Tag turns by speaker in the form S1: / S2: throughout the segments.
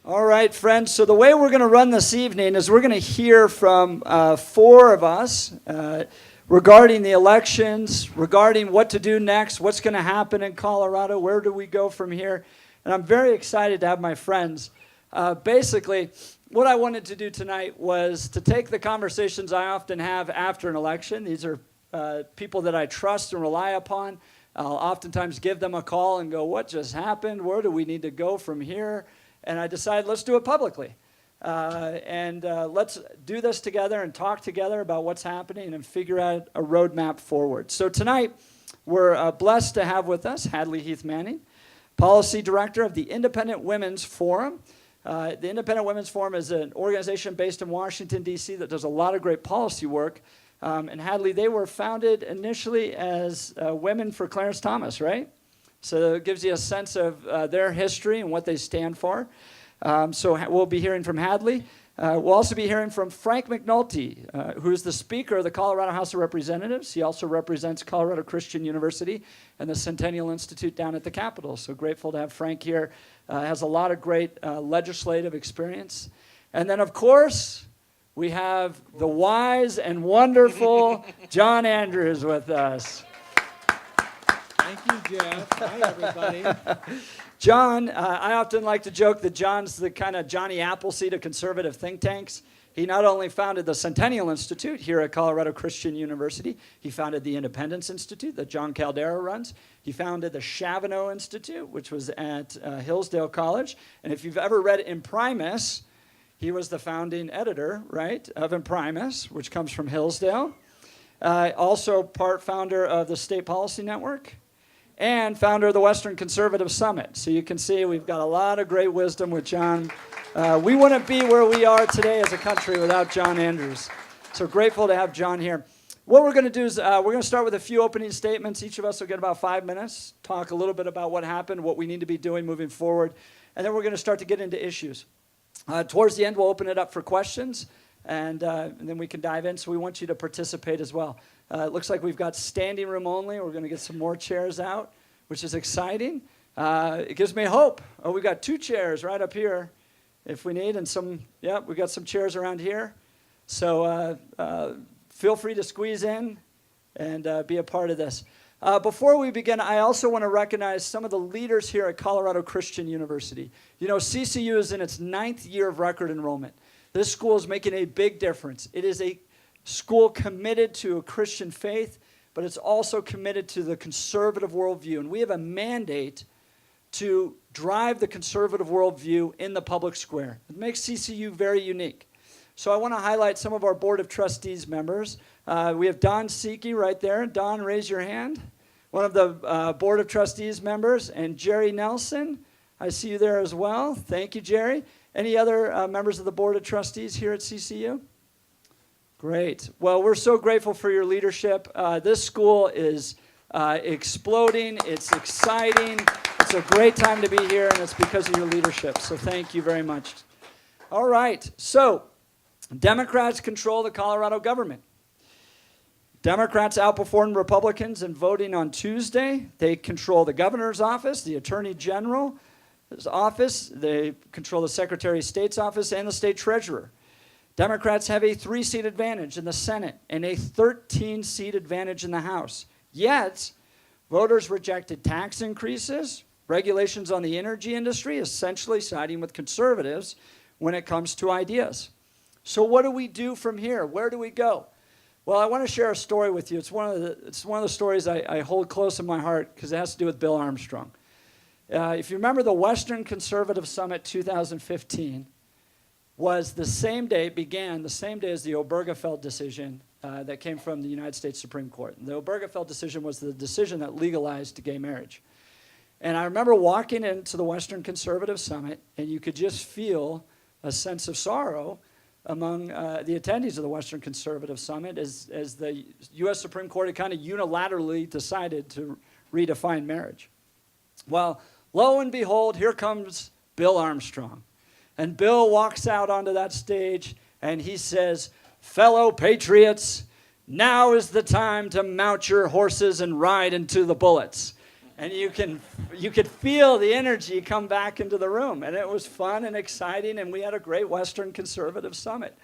S1: All right, friends. So the way we're going to run this evening is we're going to hear from four of us regarding the elections, regarding what to do next, what's going to happen in Colorado, where do we go from here. And I'm very excited to have my friends. Basically, what I wanted to do tonight was to take the conversations I often have after an election. These are people that I trust and rely upon. I'll oftentimes give them a call and go, what just happened? Where do we need to go from here? And I decided, let's do it publicly. Let's do this together and talk together about what's happening and figure out a roadmap forward. So tonight, we're blessed to have with us Hadley Heath Manning, Policy Director of the Independent Women's Forum. The Independent Women's Forum is an organization based in Washington, D.C. that does a lot of great policy work. And Hadley, they were founded initially as Women for Clarence Thomas, right? So it gives you a sense of their history and what they stand for. So we'll be hearing from Hadley. We'll also be hearing from Frank McNulty, who's the Speaker of the Colorado House of Representatives. He also represents Colorado Christian University and the Centennial Institute down at the Capitol. So grateful to have Frank here. Has a lot of great legislative experience. And then, of course, we have the wise and wonderful John Andrews with us.
S2: Thank you, Jeff. Hi, everybody.
S1: John, I often like to joke that John's the kind of Johnny Appleseed of conservative think tanks. He not only founded the Centennial Institute here at Colorado Christian University, he founded the Independence Institute that John Caldera runs. He founded the Chavano Institute, which was at Hillsdale College. And if you've ever read Imprimis, he was the founding editor, right, of Imprimis, which comes from Hillsdale. Also part founder of the State Policy Network and founder of the Western Conservative Summit. So you can see we've got a lot of great wisdom with John. We wouldn't be where we are today as a country without John Andrews. So grateful to have John here. What we're going to do is we're going to start with a few opening statements. Each of us will get about 5 minutes, talk a little bit about what happened, what we need to be doing moving forward, and then we're going to start to get into issues. Towards the end, we'll open it up for questions, and then we can dive in. So we want you to participate as well. It looks like we've got standing room only. We're going to get some more chairs out, which is exciting. It gives me hope. Oh, we've got 2 chairs right up here if we need, and we've got some chairs around here. So feel free to squeeze in and be a part of this. Before we begin, I also want to recognize some of the leaders here at Colorado Christian University. You know, CCU is in its 9th year of record enrollment. This school is making a big difference. It is a school committed to a Christian faith, but it's also committed to the conservative worldview. And we have a mandate to drive the conservative worldview in the public square. It makes CCU very unique. So I want to highlight some of our Board of Trustees members. We have Don Seeke right there. Don, raise your hand. One of the Board of Trustees members. And Jerry Nelson, I see you there as well. Thank you, Jerry. Any other members of the Board of Trustees here at CCU? Great. Well, we're so grateful for your leadership. This school is exploding. It's exciting. It's a great time to be here, and it's because of your leadership. So thank you very much. All right. So Democrats control the Colorado government. Democrats outperformed Republicans in voting on Tuesday. They control the governor's office, the attorney general's office. They control the Secretary of State's office and the state treasurer. Democrats have a 3-seat advantage in the Senate and a 13-seat advantage in the House. Yet, voters rejected tax increases, regulations on the energy industry, essentially siding with conservatives when it comes to ideas. So what do we do from here? Where do we go? Well, I want to share a story with you. It's one of the stories I hold close in my heart because it has to do with Bill Armstrong. If you remember, the Western Conservative Summit 2015 was began the same day as the Obergefell decision that came from the United States Supreme Court. And the Obergefell decision was the decision that legalized gay marriage. And I remember walking into the Western Conservative Summit, and you could just feel a sense of sorrow among the attendees of the Western Conservative Summit as the U.S. Supreme Court had kind of unilaterally decided to redefine marriage. Well, lo and behold, here comes Bill Armstrong. And Bill walks out onto that stage, and he says, "Fellow patriots, now is the time to mount your horses and ride into the bullets." And you could feel the energy come back into the room. And it was fun and exciting, and we had a great Western Conservative Summit.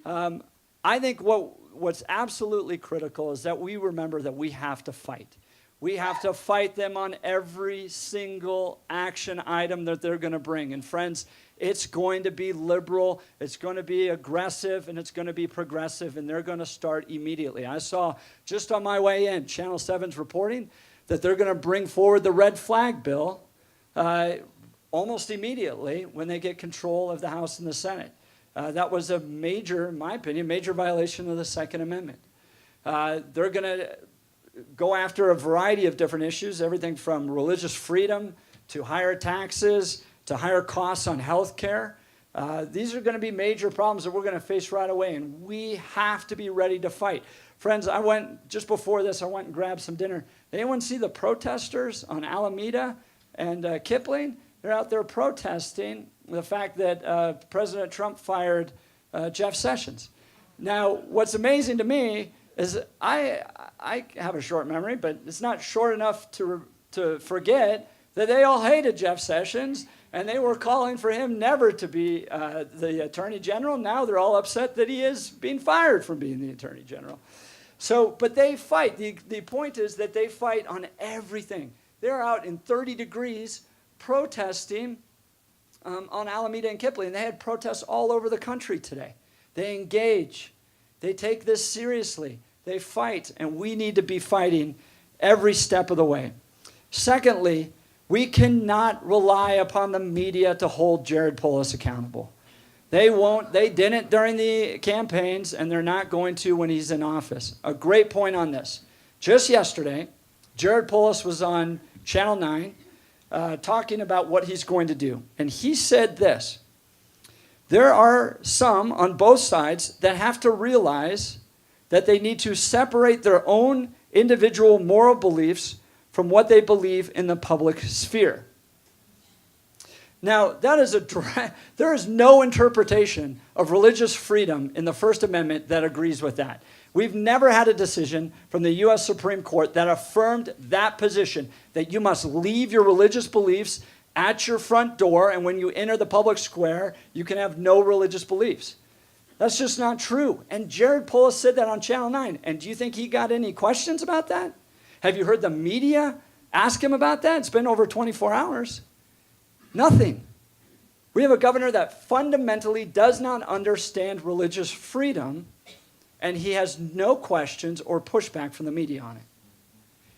S1: I think what's absolutely critical is that we remember that we have to fight. We have to fight them on every single action item that they're going to bring. And friends, it's going to be liberal, it's going to be aggressive, and it's going to be progressive, and they're going to start immediately. I saw just on my way in, Channel 7's reporting that they're going to bring forward the red flag bill almost immediately when they get control of the House and the Senate. That was a major, in my opinion, major violation of the Second Amendment. They're going to go after a variety of different issues, everything from religious freedom to higher taxes to higher costs on health care. These are going to be major problems that we're going to face right away, and we have to be ready to fight. Friends, just before this, I went and grabbed some dinner. Did anyone see the protesters on Alameda and Kipling? They're out there protesting the fact that President Trump fired Jeff Sessions. Now, what's amazing to me is I have a short memory, but it's not short enough to forget that they all hated Jeff Sessions, and they were calling for him never to be the Attorney General. Now they're all upset that he is being fired from being the Attorney General. But they fight. The point is that they fight on everything. They're out in 30 degrees protesting on Alameda and Kipling. They had protests all over the country today. They engage. They take this seriously. They fight, and we need to be fighting every step of the way. Secondly, we cannot rely upon the media to hold Jared Polis accountable. They won't. They didn't during the campaigns, and they're not going to when he's in office. A great point on this. Just yesterday, Jared Polis was on Channel 9 talking about what he's going to do. And he said this: there are some on both sides that have to realize that they need to separate their own individual moral beliefs from what they believe in the public sphere. Now, there is no interpretation of religious freedom in the First Amendment that agrees with that. We've never had a decision from the U.S. Supreme Court that affirmed that position, that you must leave your religious beliefs at your front door, and when you enter the public square, you can have no religious beliefs. That's just not true. And Jared Polis said that on Channel 9. And do you think he got any questions about that? Have you heard the media ask him about that? It's been over 24 hours. Nothing. We have a governor that fundamentally does not understand religious freedom, and he has no questions or pushback from the media on it.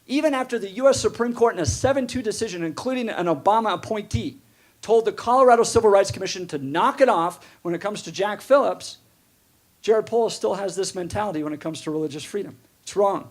S1: Even after the U.S. Supreme Court in a 7-2 decision, including an Obama appointee, told the Colorado Civil Rights Commission to knock it off when it comes to Jack Phillips, Jared Polis still has this mentality when it comes to religious freedom. It's wrong.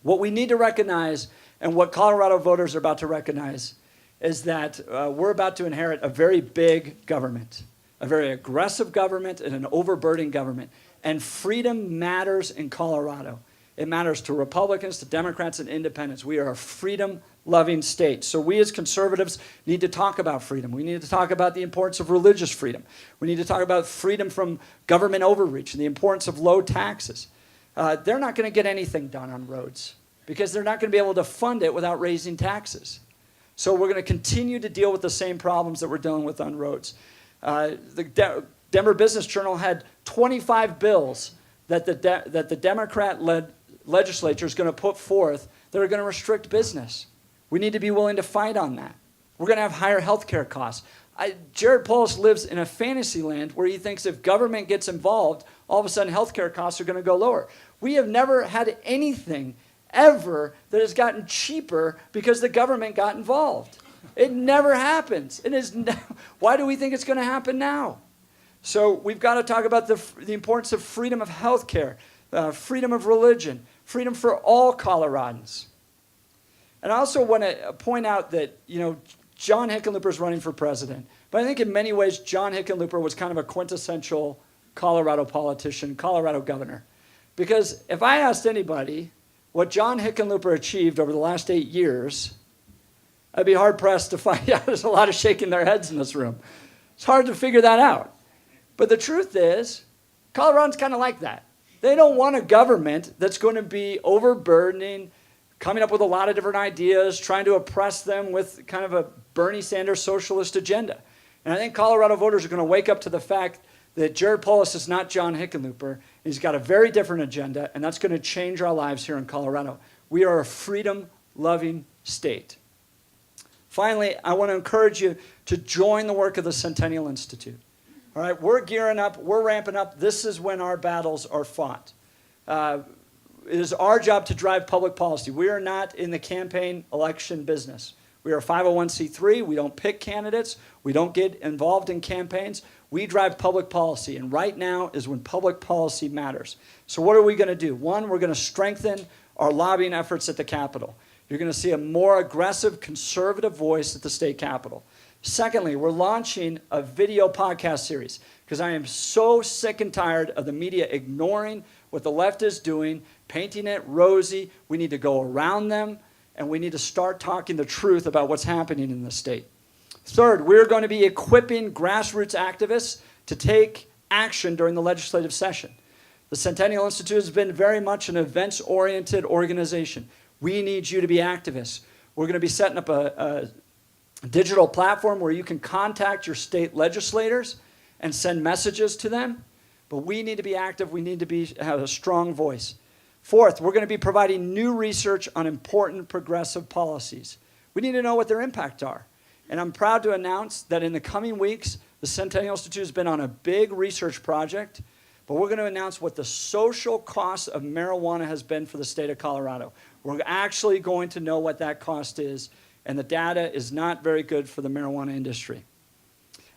S1: What we need to recognize, and what Colorado voters are about to recognize, is that we're about to inherit a very big government, a very aggressive government and an overburdened government. And freedom matters in Colorado. It matters to Republicans, to Democrats, and independents. We are a freedom-loving state. So we as conservatives need to talk about freedom. We need to talk about the importance of religious freedom. We need to talk about freedom from government overreach and the importance of low taxes. They're not going to get anything done on roads because they're not going to be able to fund it without raising taxes. So we're going to continue to deal with the same problems that we're dealing with on roads. The Denver Business Journal had 25 bills that the Democrat-led legislature is going to put forth that are going to restrict business. We need to be willing to fight on that. We're going to have higher health care costs. Jared Polis lives in a fantasy land where he thinks if government gets involved, all of a sudden health care costs are going to go lower. We have never had anything ever that has gotten cheaper because the government got involved. It never happens. Why do we think it's going to happen now? So we've got to talk about the importance of freedom of health care, freedom of religion, freedom for all Coloradans. And I also want to point out that, John Hickenlooper is running for president. But I think in many ways, John Hickenlooper was kind of a quintessential Colorado politician, Colorado governor. Because if I asked anybody what John Hickenlooper achieved over the last 8 years, I'd be hard-pressed to find out. There's a lot of shaking their heads in this room. It's hard to figure that out. But the truth is, Coloradans kind of like that. They don't want a government that's going to be overburdening coming up with a lot of different ideas, trying to oppress them with kind of a Bernie Sanders socialist agenda. And I think Colorado voters are going to wake up to the fact that Jared Polis is not John Hickenlooper. He's got a very different agenda, and that's going to change our lives here in Colorado. We are a freedom-loving state. Finally, I want to encourage you to join the work of the Centennial Institute. All right, we're gearing up, we're ramping up. This is when our battles are fought. It is our job to drive public policy. We are not in the campaign election business. We are a 501c3. We don't pick candidates. We don't get involved in campaigns. We drive public policy, and right now is when public policy matters. So what are we going to do? One, we're going to strengthen our lobbying efforts at the Capitol. You're going to see a more aggressive conservative voice at the state Capitol. Secondly, we're launching a video podcast series because I am so sick and tired of the media ignoring what the left is doing, painting it rosy. We need to go around them, and we need to start talking the truth about what's happening in the state. Third, we're going to be equipping grassroots activists to take action during the legislative session. The Centennial Institute has been very much an events-oriented organization. We need you to be activists. We're going to be setting up a digital platform where you can contact your state legislators and send messages to them. But we need to be active. We need to have a strong voice. Fourth, we're going to be providing new research on important progressive policies. We need to know what their impacts are. And I'm proud to announce that in the coming weeks, the Centennial Institute has been on a big research project, but we're going to announce what the social cost of marijuana has been for the state of Colorado. We're actually going to know what that cost is, and the data is not very good for the marijuana industry.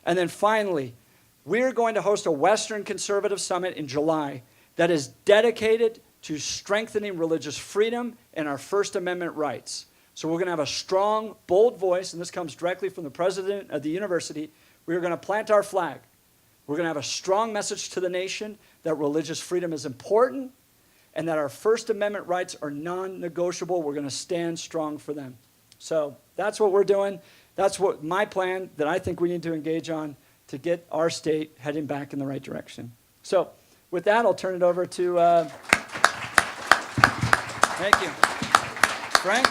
S1: And then finally, we're going to host a Western Conservative Summit in July that is dedicated to strengthening religious freedom and our First Amendment rights. So we're going to have a strong, bold voice, and this comes directly from the president of the university. We're going to plant our flag. We're going to have a strong message to the nation that religious freedom is important and that our First Amendment rights are non-negotiable. We're going to stand strong for them. So that's what we're doing. That's what my plan that I think we need to engage on to get our state heading back in the right direction. So with that, I'll turn it over to, thank you. Frank?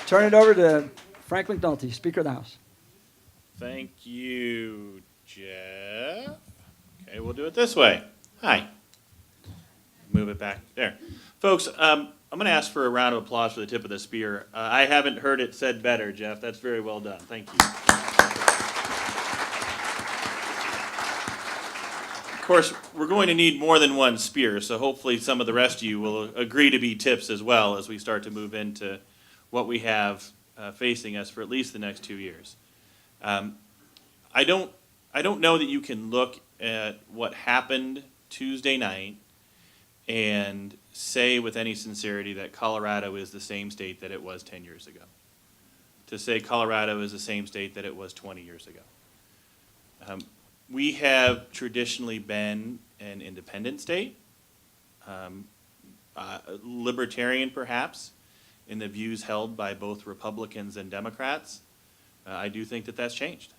S1: Turn it over to Frank McNulty, Speaker of the House.
S3: Thank you, Jeff. Okay, we'll do it this way. Hi. Move it back there. Folks, I'm going to ask for a round of applause for the tip of the spear. I haven't heard it said better, Jeff. That's very well done. Thank you. Of course, we're going to need more than one spear, so hopefully some of the rest of you will agree to be tips as well as we start to move into what we have facing us for at least the next 2 years. I don't know that you can look at what happened Tuesday night and say with any sincerity that Colorado is the same state that it was 10 years ago. To say Colorado is the same state that it was 20 years ago. We have traditionally been an independent state, libertarian perhaps, in the views held by both Republicans and Democrats. I do think that that's changed.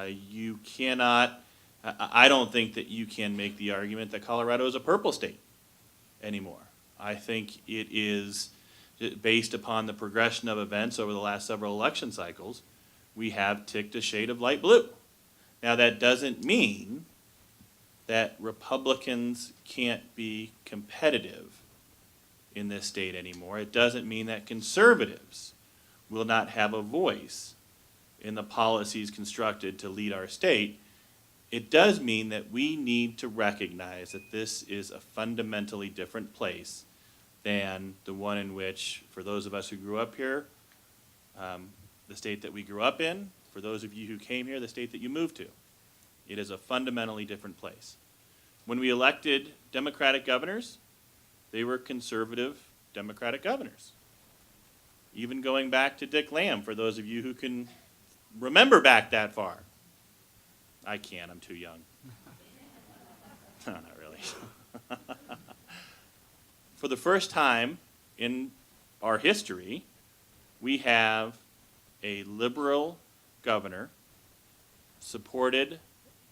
S3: You cannot, I don't think that you can make the argument that Colorado is a purple state anymore. I think it is, based upon the progression of events over the last several election cycles, we have ticked a shade of light blue. Now that doesn't mean that Republicans can't be competitive in this state anymore. It doesn't mean that conservatives will not have a voice in the policies constructed to lead our state. It does mean that we need to recognize that this is a fundamentally different place than the one in which, for those of us who grew up here, the state that we grew up in, for those of you who came here, the state that you moved to. It is a fundamentally different place. When we elected Democratic governors, they were conservative Democratic governors. Even going back to Dick Lamb, for those of you who can remember back that far. I can't, I'm too young. No, not really. For the first time in our history, we have a liberal governor supported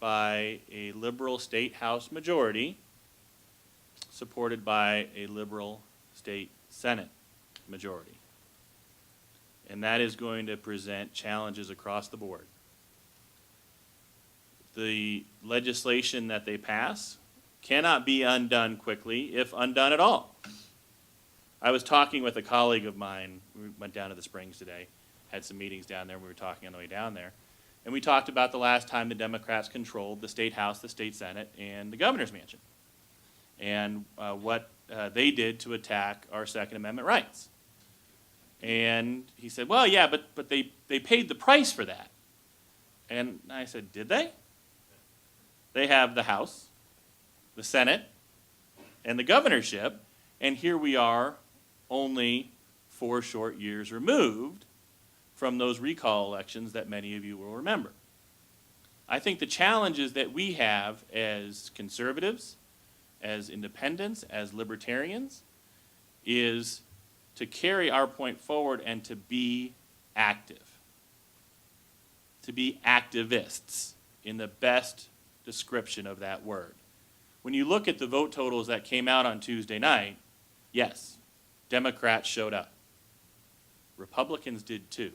S3: by a liberal state house majority, supported by a liberal state senate. majority. And that is going to present challenges across the board. The legislation that they pass cannot be undone quickly, if undone at all. I was talking with a colleague of mine. We went down to the Springs today, had some meetings down there. We were talking on the way down there. And we talked about the last time the Democrats controlled the state house, the state senate, and the governor's mansion, and what they did to attack our Second Amendment rights. And he said, well, yeah, but they paid the price for that. And I said, did they? They have the House, the Senate, and the governorship, and here we are only 4 short years removed from those recall elections that many of you will remember. I think the challenges that we have as conservatives, as independents, as libertarians, is to carry our point forward and to be active, to be activists in the best description of that word. When you look at the vote totals that came out on Tuesday night, yes, Democrats showed up. Republicans did too.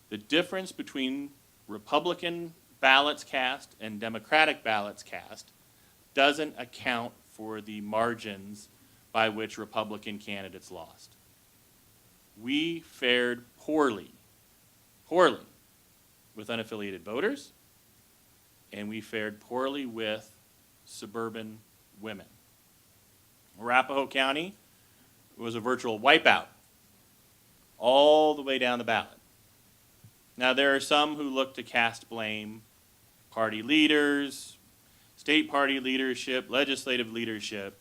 S3: The difference between Republican ballots cast and Democratic ballots cast doesn't account for the margins by which Republican candidates lost. We fared poorly with unaffiliated voters, and we fared poorly with suburban women. Arapahoe County was a virtual wipeout all the way down the ballot. Now, there are some who look to cast blame, party leaders, state party leadership, legislative leadership.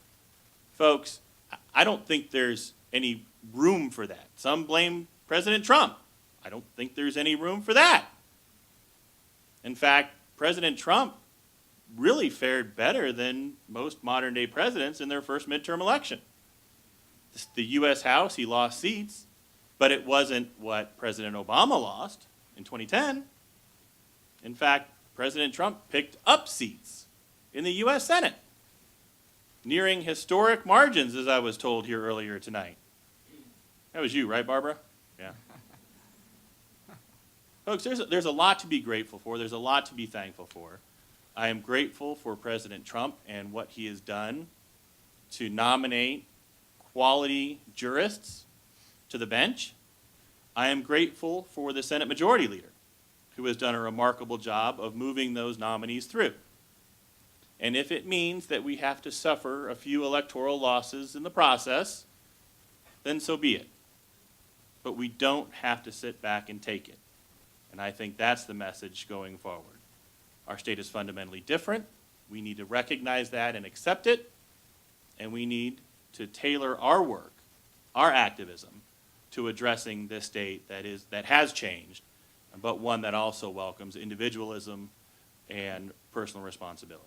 S3: Folks, I don't think there's any room for that. Some blame President Trump. I don't think there's any room for that. In fact, President Trump really fared better than most modern-day presidents in their first midterm election. The U.S. House, he lost seats, but it wasn't what President Obama lost in 2010. In fact, President Trump picked up seats in the U.S. Senate, nearing historic margins, as I was told here earlier tonight. That was you, right, Barbara? Yeah. Folks, there's a lot to be grateful for. There's a lot to be thankful for. I am grateful for President Trump and what he has done to nominate quality jurists to the bench. I am grateful for the Senate Majority Leader, who has done a remarkable job of moving those nominees through. And if it means that we have to suffer a few electoral losses in the process, then so be it. But we don't have to sit back and take it. And I think that's the message going forward. Our state is fundamentally different. We need to recognize that and accept it. And we need to tailor our work, our activism, to addressing this state that has changed, but one that also welcomes individualism and personal responsibility.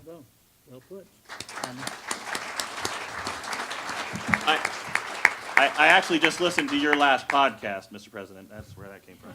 S2: Well, well put.
S3: I actually just listened to your last podcast, Mr. President. That's where that came from.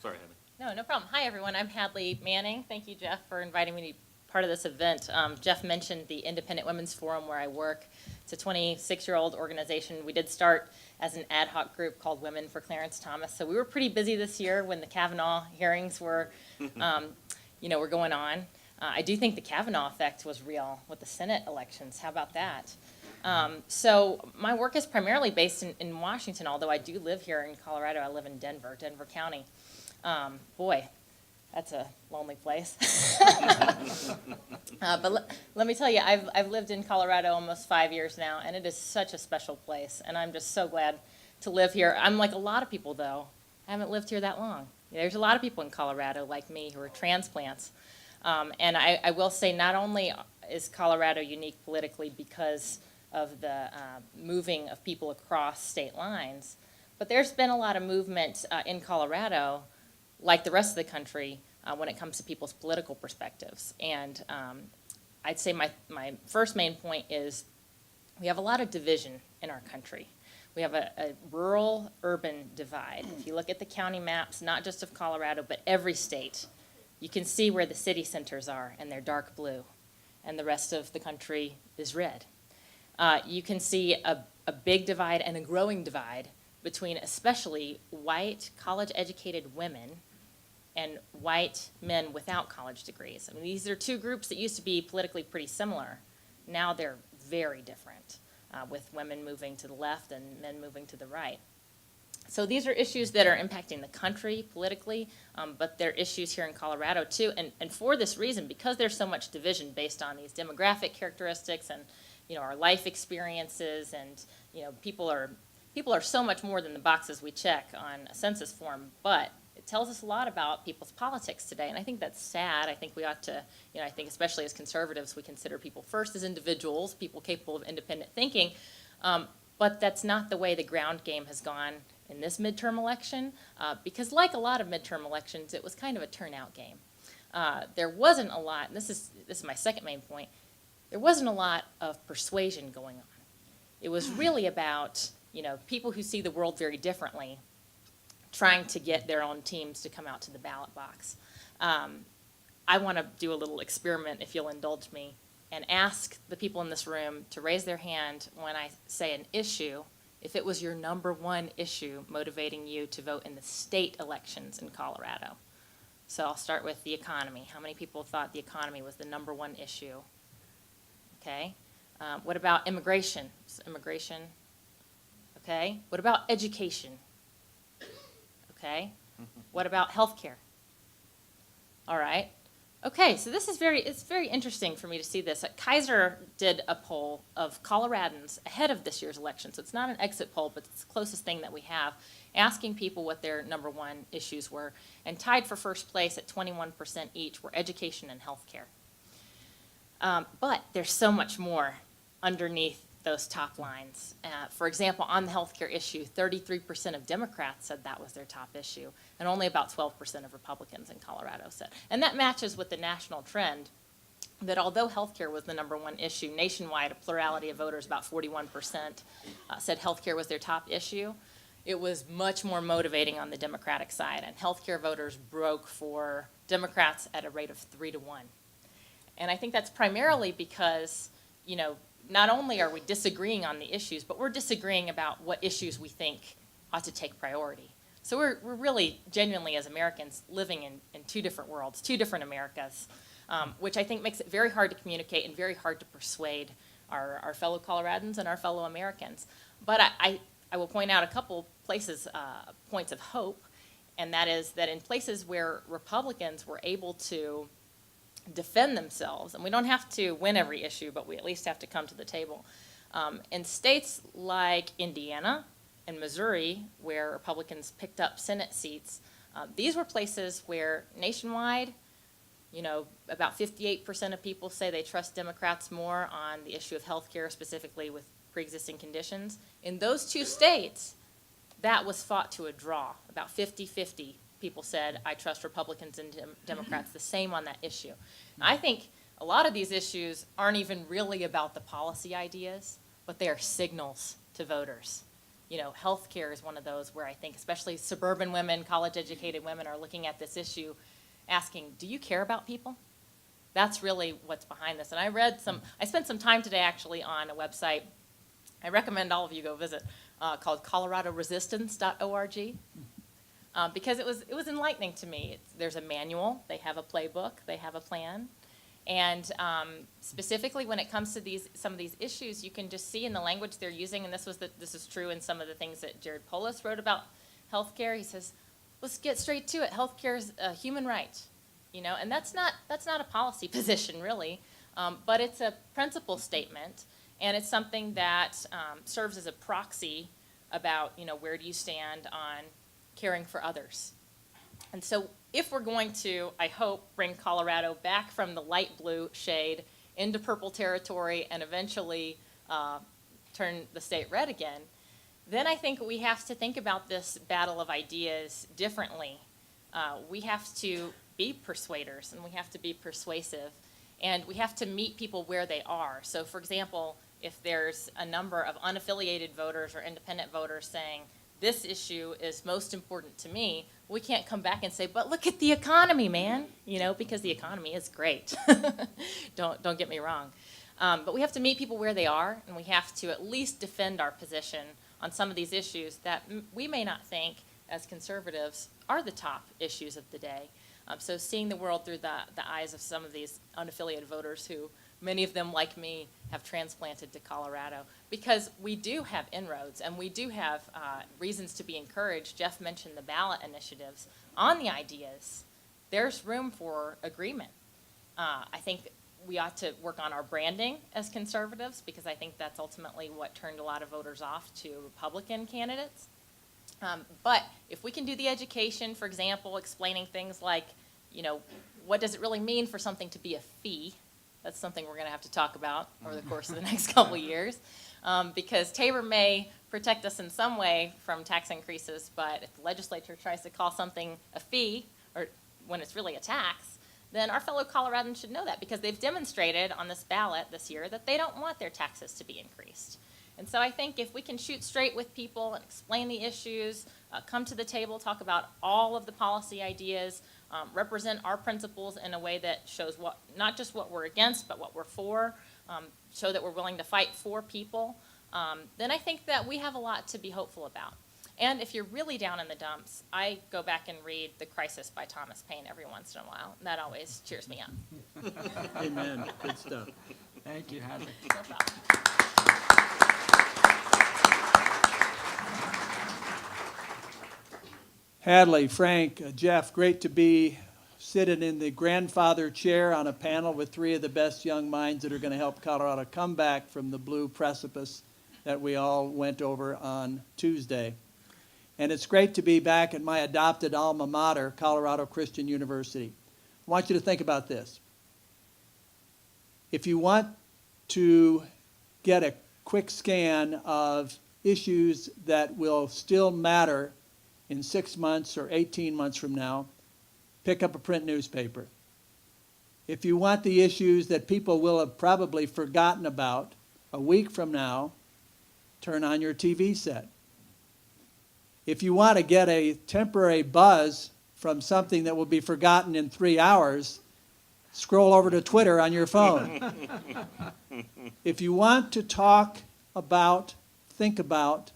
S3: Sorry, Heather.
S4: No problem. Hi, everyone. I'm Hadley Manning. Thank you, Jeff, for inviting me to be part of this event. Jeff mentioned the Independent Women's Forum where I work. It's a 26-year-old organization. We did start as an ad hoc group called Women for Clarence Thomas. So we were pretty busy this year when the Kavanaugh hearings were, were going on. I do think the Kavanaugh effect was real with the Senate elections. How about that? So my work is primarily based in Washington, although I do live here in Colorado. I live in Denver County. Boy, that's a lonely place. But let me tell you, I've lived in Colorado almost 5 years now, and it is such a special place, and I'm just so glad to live here. I'm like a lot of people, though. I haven't lived here that long. There's a lot of people in Colorado like me who are transplants. And I will say not only is Colorado unique politically because of the moving of people across state lines, but there's been a lot of movement in Colorado, like the rest of the country, when it comes to people's political perspectives. And I'd say my first main point is we have a lot of division in our country. We have a rural-urban divide. If you look at the county maps, not just of Colorado, but every state, you can see where the city centers are, and they're dark blue, and the rest of the country is red. you can see a big divide and a growing divide between especially white college-educated women and white men without college degrees. I mean, these are two groups that used to be politically pretty similar. Now they're very different, with women moving to the left and men moving to the right. So these are issues that are impacting the country politically, but they're issues here in Colorado too. And for this reason, because there's so much division based on these demographic characteristics and, you know, our life experiences, and, you know, people are so much more than the boxes we check on a census form, but it tells us a lot about people's politics today, and I think that's sad. I think we ought to, you know, I think especially as conservatives, we consider people first as individuals, people capable of independent thinking, but that's not the way the ground game has gone in this midterm election, because like a lot of midterm elections, it was kind of a turnout game. There wasn't a lot, and this is my second main point, there wasn't a lot of persuasion going on. It was really about, you know, people who see the world very differently trying to get their own teams to come out to the ballot box. I want to do a little experiment, if you'll indulge me, and ask the people in this room to raise their hand when I say an issue, if it was your number one issue motivating you to vote in the state elections in Colorado. So I'll start with the economy. How many people thought the economy was the number one issue? Okay. What about immigration? Immigration. Okay. What about education? Okay. What about healthcare? All right. Okay, so this is it's very interesting for me to see this. Kaiser did a poll of Coloradans ahead of this year's election, so it's not an exit poll, but it's the closest thing that we have, asking people what their number one issues were, and tied for first place at 21% each were education and healthcare. But there's so much more underneath those top lines. For example, on the healthcare issue, 33% of Democrats said that was their top issue, and only about 12% of Republicans in Colorado said. And that matches with the national trend that although healthcare was the number one issue, nationwide, a plurality of voters, about 41%, said healthcare was their top issue. It was much more motivating on the Democratic side, and healthcare voters broke for Democrats at a rate of 3-1. And I think that's primarily because, you know, not only are we disagreeing on the issues, but we're disagreeing about what issues we think ought to take priority. So we're really genuinely, as Americans, living in two different worlds, two different Americas, which I think makes it very hard to communicate and very hard to persuade our fellow Coloradans and our fellow Americans. But I will point out a couple places, points of hope, and that is that in places where Republicans were able to defend themselves, and we don't have to win every issue, but we at least have to come to the table. In states like Indiana and Missouri, where Republicans picked up Senate seats, these were places where nationwide, you know, about 58% of people say they trust Democrats more on the issue of health care, specifically with pre-existing conditions. In those two states, that was fought to a draw. About 50-50 people said, I trust Republicans and Democrats the same on that issue. And I think a lot of these issues aren't even really about the policy ideas, but they are signals to voters. You know, health care is one of those where I think especially suburban women, college-educated women are looking at this issue asking, do you care about people? That's really what's behind this. And I spent some time today actually on a website I recommend all of you go visit, called coloradoresistance.org. Because it was enlightening to me. There's a manual, they have a playbook, they have a plan, and specifically when it comes to some of these issues, you can just see in the language they're using, and this is true in some of the things that Jared Polis wrote about healthcare. He says, let's get straight to it. Healthcare is a human right, you know, and that's not a policy position really, but it's a principle statement, and it's something that serves as a proxy about, you know, where do you stand on caring for others. And so if we're going to, I hope, bring Colorado back from the light blue shade into purple territory and eventually turn the state red again, then I think we have to think about this battle of ideas differently. We have to be persuaders, and we have to be persuasive, and we have to meet people where they are. So for example, if there's a number of unaffiliated voters or independent voters saying, this issue is most important to me, we can't come back and say, but look at the economy, man, you know, because the economy is great. Don't get me wrong. But we have to meet people where they are, and we have to at least defend our position on some of these issues that we may not think, as conservatives, are the top issues of the day. So seeing the world through the eyes of some of these unaffiliated voters who, many of them like me, have transplanted to Colorado. Because we do have inroads, and we do have reasons to be encouraged. Jeff mentioned the ballot initiatives. On the ideas, there's room for agreement. I think we ought to work on our branding as conservatives, because I think that's ultimately what turned a lot of voters off to Republican candidates. But if we can do the education, for example, explaining things like, what does it really mean for something to be a fee? That's something we're going to have to talk about over the course of the next couple years. Because Tabor may protect us in some way from tax increases, but if the legislature tries to call something a fee, or when it's really a tax, then our fellow Coloradans should know that, because they've demonstrated on this ballot this year that they don't want their taxes to be increased. And so I think if we can shoot straight with people and explain the issues, come to the table, talk about all of the policy ideas, represent our principles in a way that shows not just what we're against, but what we're for, show that we're willing to fight for people, then I think that we have a lot to be hopeful about. And if you're really down in the dumps, I go back and read The Crisis by Thomas Paine every once in a while. And that always cheers me up.
S2: Amen. Good stuff.
S1: Thank you, Hadley.
S4: No problem.
S5: Hadley, Frank, Jeff, great to be sitting in the grandfather chair on a panel with three of the best young minds that are going to help Colorado come back from the blue precipice that we all went over on Tuesday. And it's great to be back at my adopted alma mater, Colorado Christian University. I want you to think about this. If you want to get a quick scan of issues that will still matter in 6 months or 18 months from now, pick up a print newspaper. If you want the issues that people will have probably forgotten about a week from now, turn on your TV set. If you want to get a temporary buzz from something that will be forgotten in 3 hours, scroll over to Twitter on your phone. If you want to talk about, think about,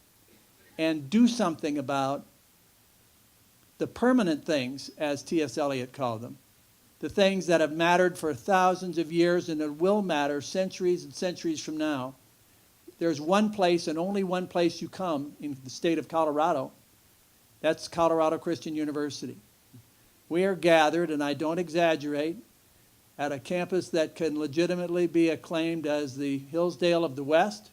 S5: and do something about the permanent things, as T.S. Eliot called them, the things that have mattered for thousands of years and that will matter centuries and centuries from now, there's one place and only one place you come in the state of Colorado. That's Colorado Christian University. We are gathered, and I don't exaggerate, at a campus that can legitimately be acclaimed as the Hillsdale of the West,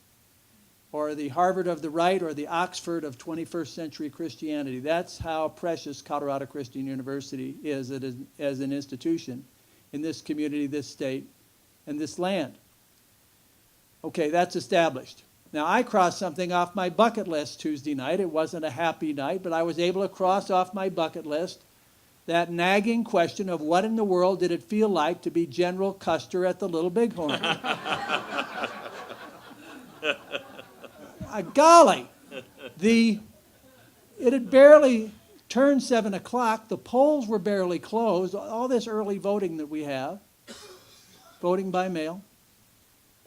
S5: or the Harvard of the right, or the Oxford of 21st century Christianity. That's how precious Colorado Christian University is as an institution in this community, this state, and this land. Okay, that's established. Now, I crossed something off my bucket list Tuesday night. It wasn't a happy night, but I was able to cross off my bucket list that nagging question of what in the world did it feel like to be General Custer at the Little Bighorn. Golly, it had barely turned 7 o'clock. The polls were barely closed. All this early voting that we have, voting by mail.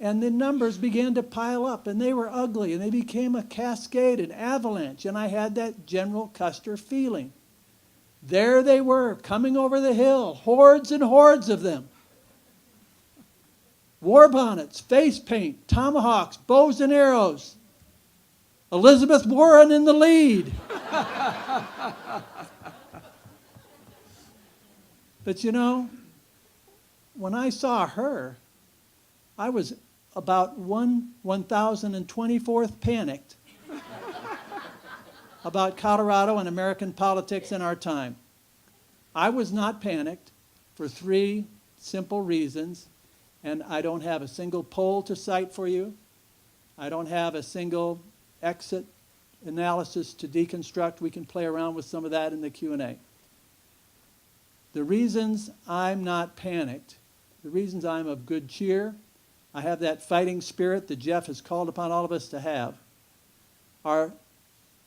S5: And the numbers began to pile up, and they were ugly, and they became a cascade, an avalanche, and I had that General Custer feeling. There they were, coming over the hill, hordes and hordes of them. War bonnets, face paint, tomahawks, bows and arrows. Elizabeth Warren in the lead. But you know, when I saw her, I was about 1,024th panicked about Colorado and American politics in our time. I was not panicked for 3 simple reasons, and I don't have a single poll to cite for you. I don't have a single exit analysis to deconstruct. We can play around with some of that in the Q&A. The reasons I'm not panicked, the reasons I'm of good cheer, I have that fighting spirit that Jeff has called upon all of us to have, are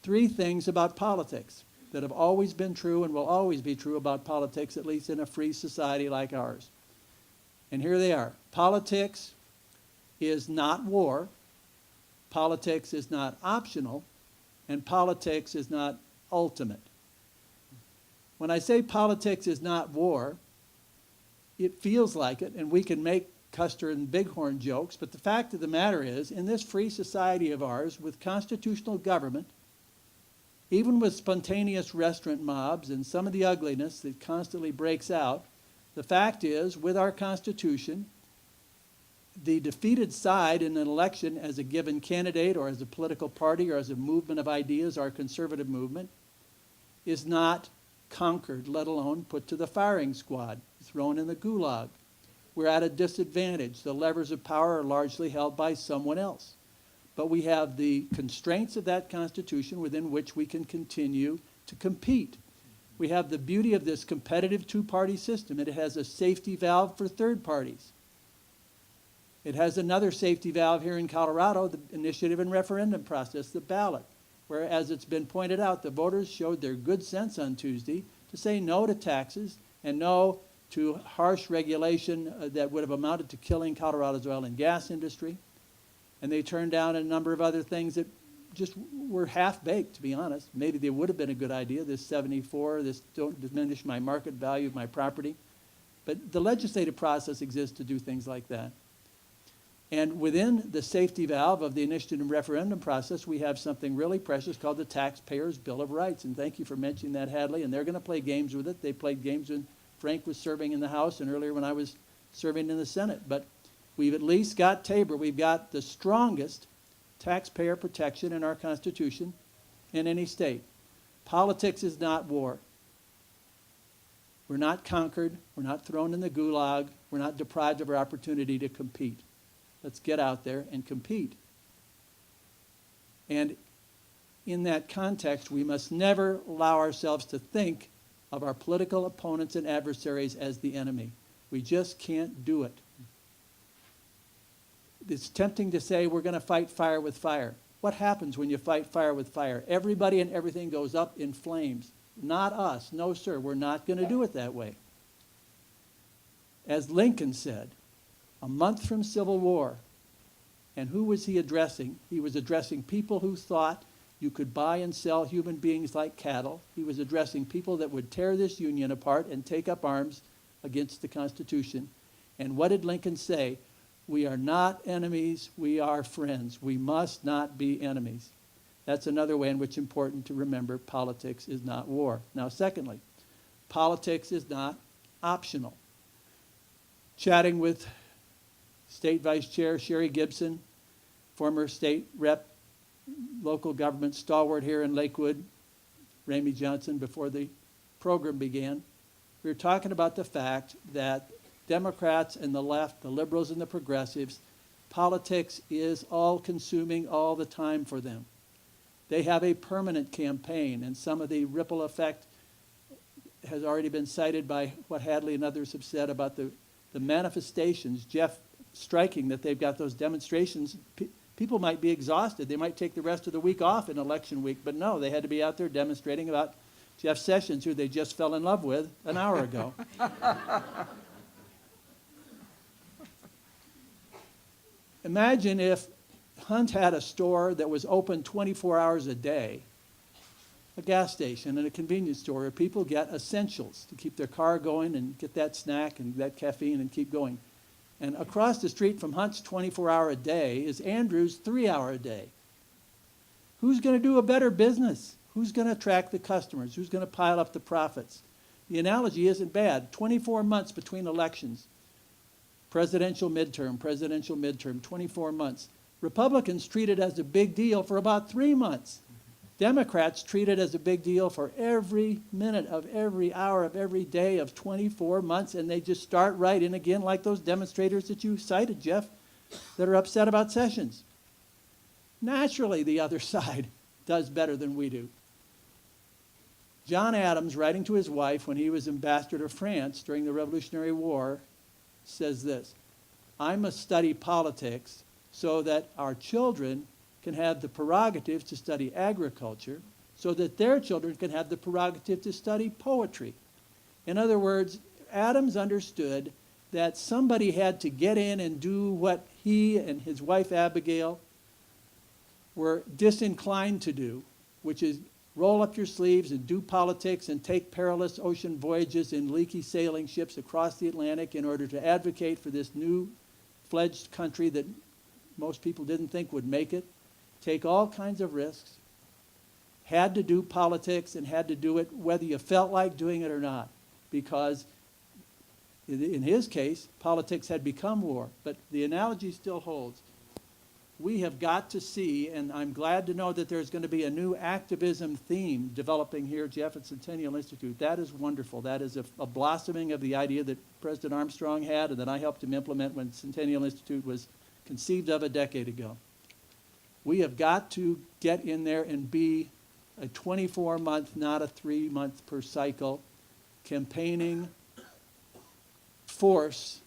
S5: 3 things about politics that have always been true and will always be true about politics, at least in a free society like ours. And here they are. Politics is not war, politics is not optional, and politics is not ultimate. When I say politics is not war, it feels like it, and we can make Custer and Bighorn jokes, but the fact of the matter is, in this free society of ours, with constitutional government, even with spontaneous restaurant mobs and some of the ugliness that constantly breaks out, the fact is, with our Constitution, the defeated side in an election as a given candidate or as a political party or as a movement of ideas, our conservative movement, is not conquered, let alone put to the firing squad, thrown in the gulag. We're at a disadvantage. The levers of power are largely held by someone else. But we have the constraints of that Constitution within which we can continue to compete. We have the beauty of this competitive two-party system. It has a safety valve for third parties. It has another safety valve here in Colorado, the initiative and referendum process, the ballot, where, as it's been pointed out, the voters showed their good sense on Tuesday to say no to taxes and no to harsh regulation that would have amounted to killing Colorado's oil and gas industry. And they turned down a number of other things that just were half-baked, to be honest. Maybe they would have been a good idea, this 74, this don't diminish my market value of my property. But the legislative process exists to do things like that. And within the safety valve of the initiative and referendum process, we have something really precious called the Taxpayers' Bill of Rights. And thank you for mentioning that, Hadley. And they're going to play games with it. They played games when Frank was serving in the House and earlier when I was serving in the Senate. But we've at least got Tabor. We've got the strongest taxpayer protection in our Constitution in any state. Politics is not war. We're not conquered. We're not thrown in the gulag. We're not deprived of our opportunity to compete. Let's get out there and compete. And in that context, we must never allow ourselves to think of our political opponents and adversaries as the enemy. We just can't do it. It's tempting to say we're going to fight fire with fire. What happens when you fight fire with fire? Everybody and everything goes up in flames. Not us. No, sir. We're not going to do it that way. As Lincoln said, a month from Civil War, and who was he addressing? He was addressing people who thought you could buy and sell human beings like cattle. He was addressing people that would tear this union apart and take up arms against the Constitution. And what did Lincoln say? We are not enemies, we are friends. We must not be enemies. That's another way in which it's important to remember politics is not war. Now, secondly, politics is not optional. Chatting with State Vice Chair Sherry Gibson, former state rep, local government stalwart here in Lakewood, Ramey Johnson, before the program began, we were talking about the fact that Democrats and the left, the liberals and the progressives, politics is all-consuming all the time for them. They have a permanent campaign, and some of the ripple effect has already been cited by what Hadley and others have said about the manifestations. Jeff, striking that they've got those demonstrations. People might be exhausted. They might take the rest of the week off in election week, but no, they had to be out there demonstrating about Jeff Sessions, who they just fell in love with an hour ago. Imagine if Hunt had a store that was open 24 hours a day, a gas station and a convenience store where people get essentials to keep their car going and get that snack and that caffeine and keep going. And across the street from Hunt's 24-hour a day is Andrew's 3-hour a day. Who's going to do a better business? Who's going to attract the customers? Who's going to pile up the profits? The analogy isn't bad. 24 months between elections. Presidential midterm, 24 months. Republicans treat it as a big deal for about 3 months. Democrats treat it as a big deal for every minute of every hour of every day of 24 months, and they just start right in again like those demonstrators that you cited, Jeff, that are upset about Sessions. Naturally, the other side does better than we do. John Adams, writing to his wife when he was ambassador to France during the Revolutionary War, says this: I must study politics so that our children can have the prerogative to study agriculture, so that their children can have the prerogative to study poetry. In other words, Adams understood that somebody had to get in and do what he and his wife Abigail were disinclined to do, which is roll up your sleeves and do politics and take perilous ocean voyages in leaky sailing ships across the Atlantic in order to advocate for this new fledged country that most people didn't think would make it, take all kinds of risks, had to do politics and had to do it whether you felt like doing it or not, because in his case, politics had become war. But the analogy still holds. We have got to see, and I'm glad to know that there's going to be a new activism theme developing here, Jeff, at Centennial Institute. That is wonderful. That is a blossoming of the idea that President Armstrong had and that I helped him implement when Centennial Institute was conceived of a decade ago. We have got to get in there and be a 24-month, not a 3-month per cycle, campaigning force.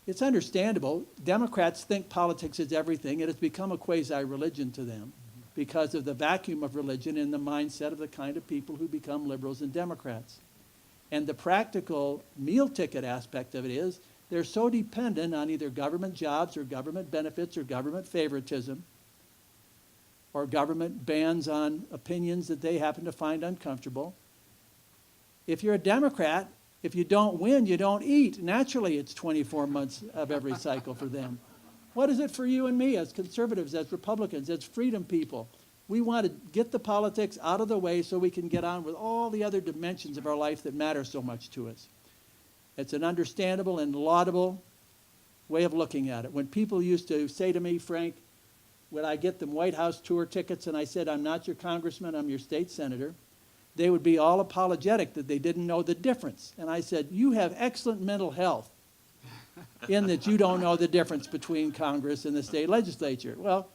S5: It's understandable. Democrats think politics is everything. It has become a quasi-religion to them because of the vacuum of religion in the mindset of the kind of people who become liberals and Democrats. And the practical meal ticket aspect of it is they're so dependent on either government jobs or government benefits or government favoritism or government bans on opinions that they happen to find uncomfortable. If you're a Democrat, if you don't win, you don't eat. Naturally, it's 24 months of every cycle for them. What is it for you and me as conservatives, as Republicans, as freedom people? We want to get the politics out of the way so we can get on with all the other dimensions of our life that matter so much to us. It's an understandable and laudable way of looking at it. When people used to say to me, Frank, when I get them White House tour tickets and I said, I'm not your congressman, I'm your state senator, they would be all apologetic that they didn't know the difference. And I said, you have excellent mental health in that you don't know the difference between Congress and the state legislature. Well,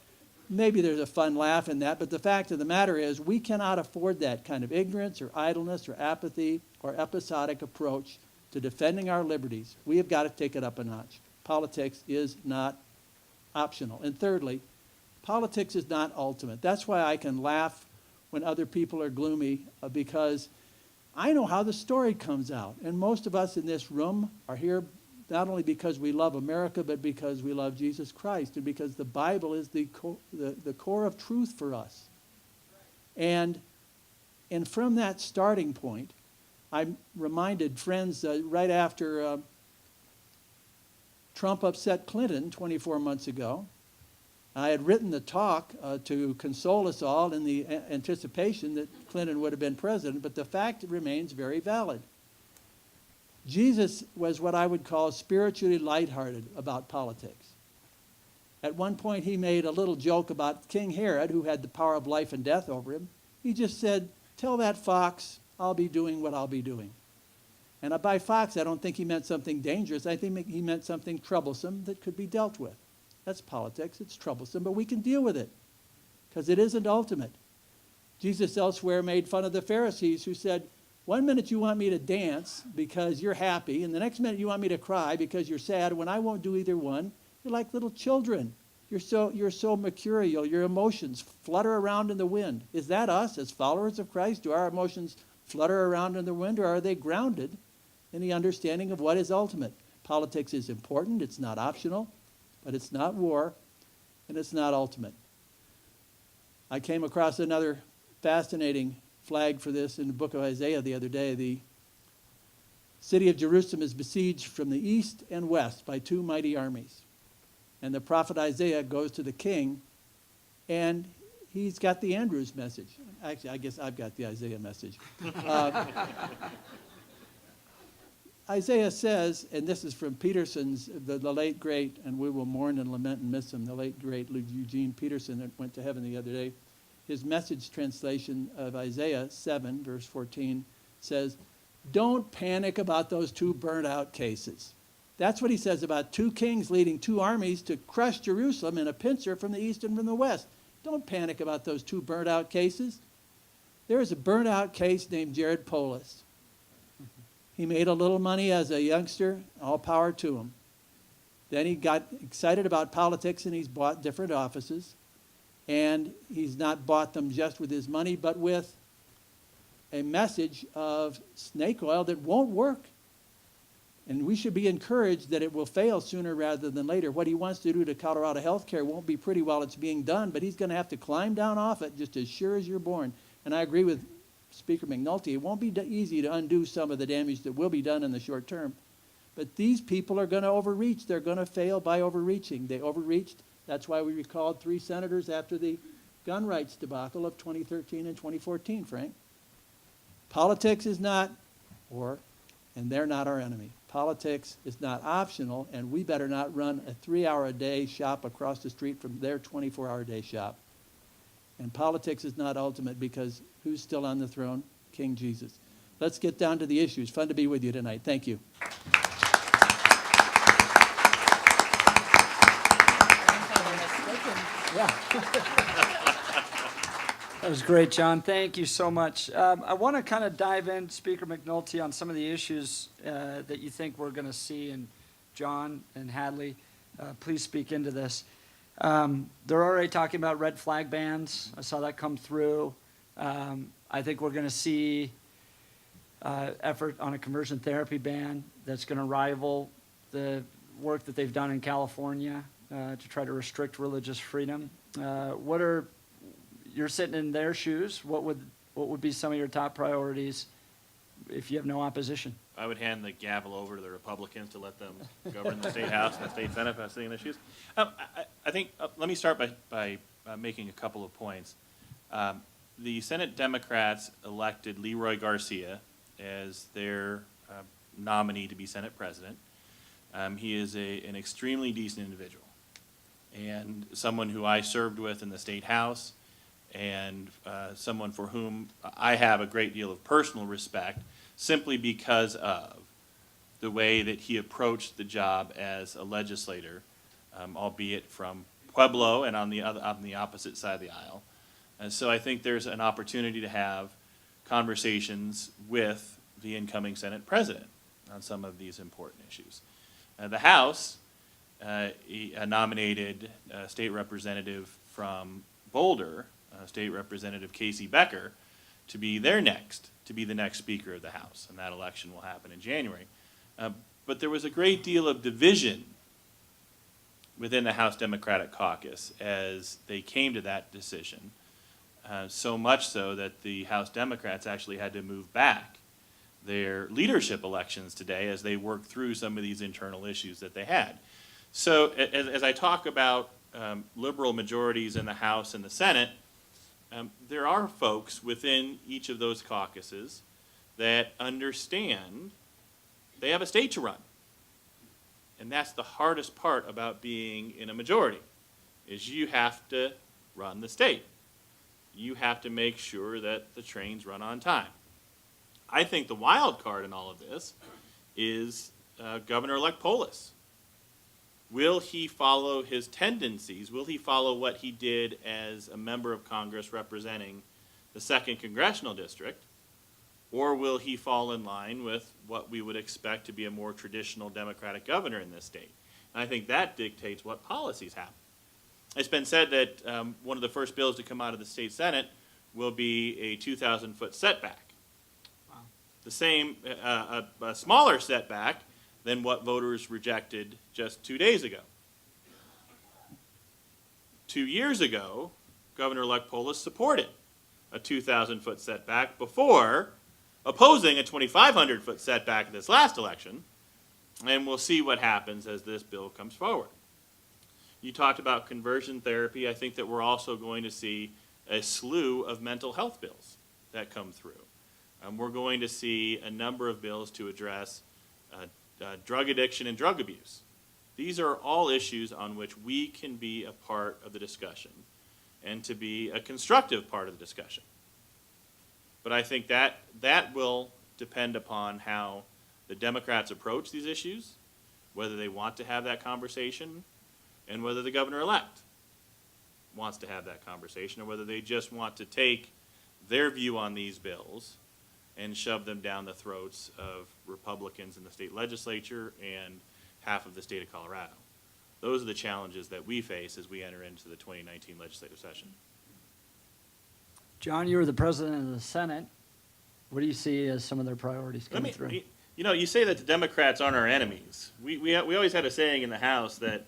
S5: maybe there's a fun laugh in that, but the fact of the matter is we cannot afford that kind of ignorance or idleness or apathy or episodic approach to defending our liberties. We have got to take it up a notch. Politics is not optional. And thirdly, politics is not ultimate. That's why I can laugh when other people are gloomy, because I know how the story comes out. And most of us in this room are here not only because we love America, but because we love Jesus Christ and because the Bible is the core of truth for us. And from that starting point, I'm reminded, friends, right after Trump upset Clinton 24 months ago, I had written the talk to console us all in the anticipation that Clinton would have been president, but the fact remains very valid. Jesus was what I would call spiritually lighthearted about politics. At one point, he made a little joke about King Herod, who had the power of life and death over him. He just said, tell that fox I'll be doing what I'll be doing. And by fox, I don't think he meant something dangerous. I think he meant something troublesome that could be dealt with. That's politics. It's troublesome, but we can deal with it because it isn't ultimate. Jesus elsewhere made fun of the Pharisees who said, one minute you want me to dance because you're happy, and the next minute you want me to cry because you're sad. When I won't do either one, you're like little children. You're so mercurial. Your emotions flutter around in the wind. Is that us as followers of Christ? Do our emotions flutter around in the wind, or are they grounded in the understanding of what is ultimate? Politics is important. It's not optional. But it's not war, and it's not ultimate. I came across another fascinating flag for this in the book of Isaiah the other day. The city of Jerusalem is besieged from the east and west by two mighty armies. And the prophet Isaiah goes to the king, and he's got the Andrews message. Actually, I guess I've got the Isaiah message. Isaiah says, and this is from Peterson's, the late great, and we will mourn and lament and miss him, the late great Eugene Peterson that went to heaven the other day. His message translation of Isaiah 7, verse 14, says, don't panic about those two burnt out cases. That's what he says about two kings leading two armies to crush Jerusalem in a pincer from the east and from the west. Don't panic about those two burnt out cases. There is a burnt out case named Jared Polis. He made a little money as a youngster, all power to him. Then he got excited about politics and he's bought different offices. And he's not bought them just with his money, but with a message of snake oil that won't work. And we should be encouraged that it will fail sooner rather than later. What he wants to do to Colorado healthcare won't be pretty while it's being done, but he's going to have to climb down off it just as sure as you're born. And I agree with Speaker McNulty. It won't be easy to undo some of the damage that will be done in the short term. But these people are going to overreach. They're going to fail by overreaching. They overreached. That's why we recalled 3 senators after the gun rights debacle of 2013 and 2014, Frank. Politics is not war, and they're not our enemy. Politics is not optional, and we better not run a 3-hour-a-day shop across the street from their 24-hour-a-day shop. And politics is not ultimate because who's still on the throne? King Jesus. Let's get down to the issues. Fun to be with you tonight. Thank you.
S1: Yeah. That was great, John. Thank you so much. I want to kind of dive in, Speaker McNulty, on some of the issues that you think we're going to see. And John and Hadley, please speak into this. They're already talking about red flag bans. I saw that come through. I think we're going to see effort on a conversion therapy ban that's going to rival the work that they've done in California to try to restrict religious freedom. You're sitting in their shoes. What would be some of your top priorities if you have no opposition?
S3: I would hand the gavel over to the Republicans to let them govern the state House and the state Senate if I was sitting in their shoes. I think, let me start by making a couple of points. The Senate Democrats elected Leroy Garcia as their nominee to be Senate President. He is an extremely decent individual and someone who I served with in the state House, and someone for whom I have a great deal of personal respect simply because of the way that he approached the job as a legislator, albeit from Pueblo and on the opposite side of the aisle. And so I think there's an opportunity to have conversations with the incoming Senate President on some of these important issues. The House nominated a state representative from Boulder, State Representative Casey Becker, to be the next Speaker of the House, and that election will happen in January. But there was a great deal of division within the House Democratic Caucus as they came to that decision, so much so that the House Democrats actually had to move back their leadership elections today as they worked through some of these internal issues that they had. So as I talk about liberal majorities in the House and the Senate, there are folks within each of those caucuses that understand they have a state to run. And that's the hardest part about being in a majority, is you have to run the state. You have to make sure that the trains run on time. I think the wild card in all of this is Governor-elect Polis. Will he follow his tendencies? Will he follow what he did as a member of Congress representing the 2nd Congressional District? Or will he fall in line with what we would expect to be a more traditional Democratic governor in this state? And I think that dictates what policies happen. It's been said that one of the first bills to come out of the state Senate will be a 2,000-foot setback. Wow. The same, a smaller setback than what voters rejected just 2 days ago. 2 years ago, Governor-elect Polis supported a 2,000-foot setback before opposing a 2,500-foot setback this last election, and we'll see what happens as this bill comes forward. You talked about conversion therapy. I think that we're also going to see a slew of mental health bills that come through. We're going to see a number of bills to address drug addiction and drug abuse. These are all issues on which we can be a part of the discussion and to be a constructive part of the discussion. But I think that will depend upon how the Democrats approach these issues, whether they want to have that conversation, and whether the governor-elect wants to have that conversation, or whether they just want to take their view on these bills and shove them down the throats of Republicans in the state legislature and half of the state of Colorado. Those are the challenges that we face as we enter into the 2019 legislative session.
S1: John, you were the president of the Senate. What do you see as some of their priorities coming through?
S3: You know, you say that the Democrats aren't our enemies. We always had a saying in the House that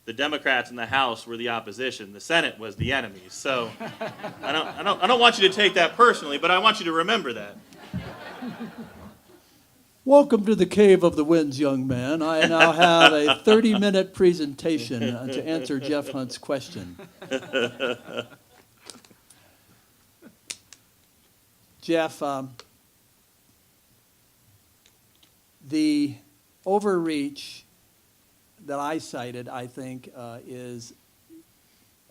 S3: the Democrats in the House were the opposition, the Senate was the enemies. So I don't want you to take that personally, but I want you to remember that.
S5: Welcome to the Cave of the Winds, young man. I now have a 30-minute presentation to answer Jeff Hunt's question. Jeff, the overreach that I cited, I think, is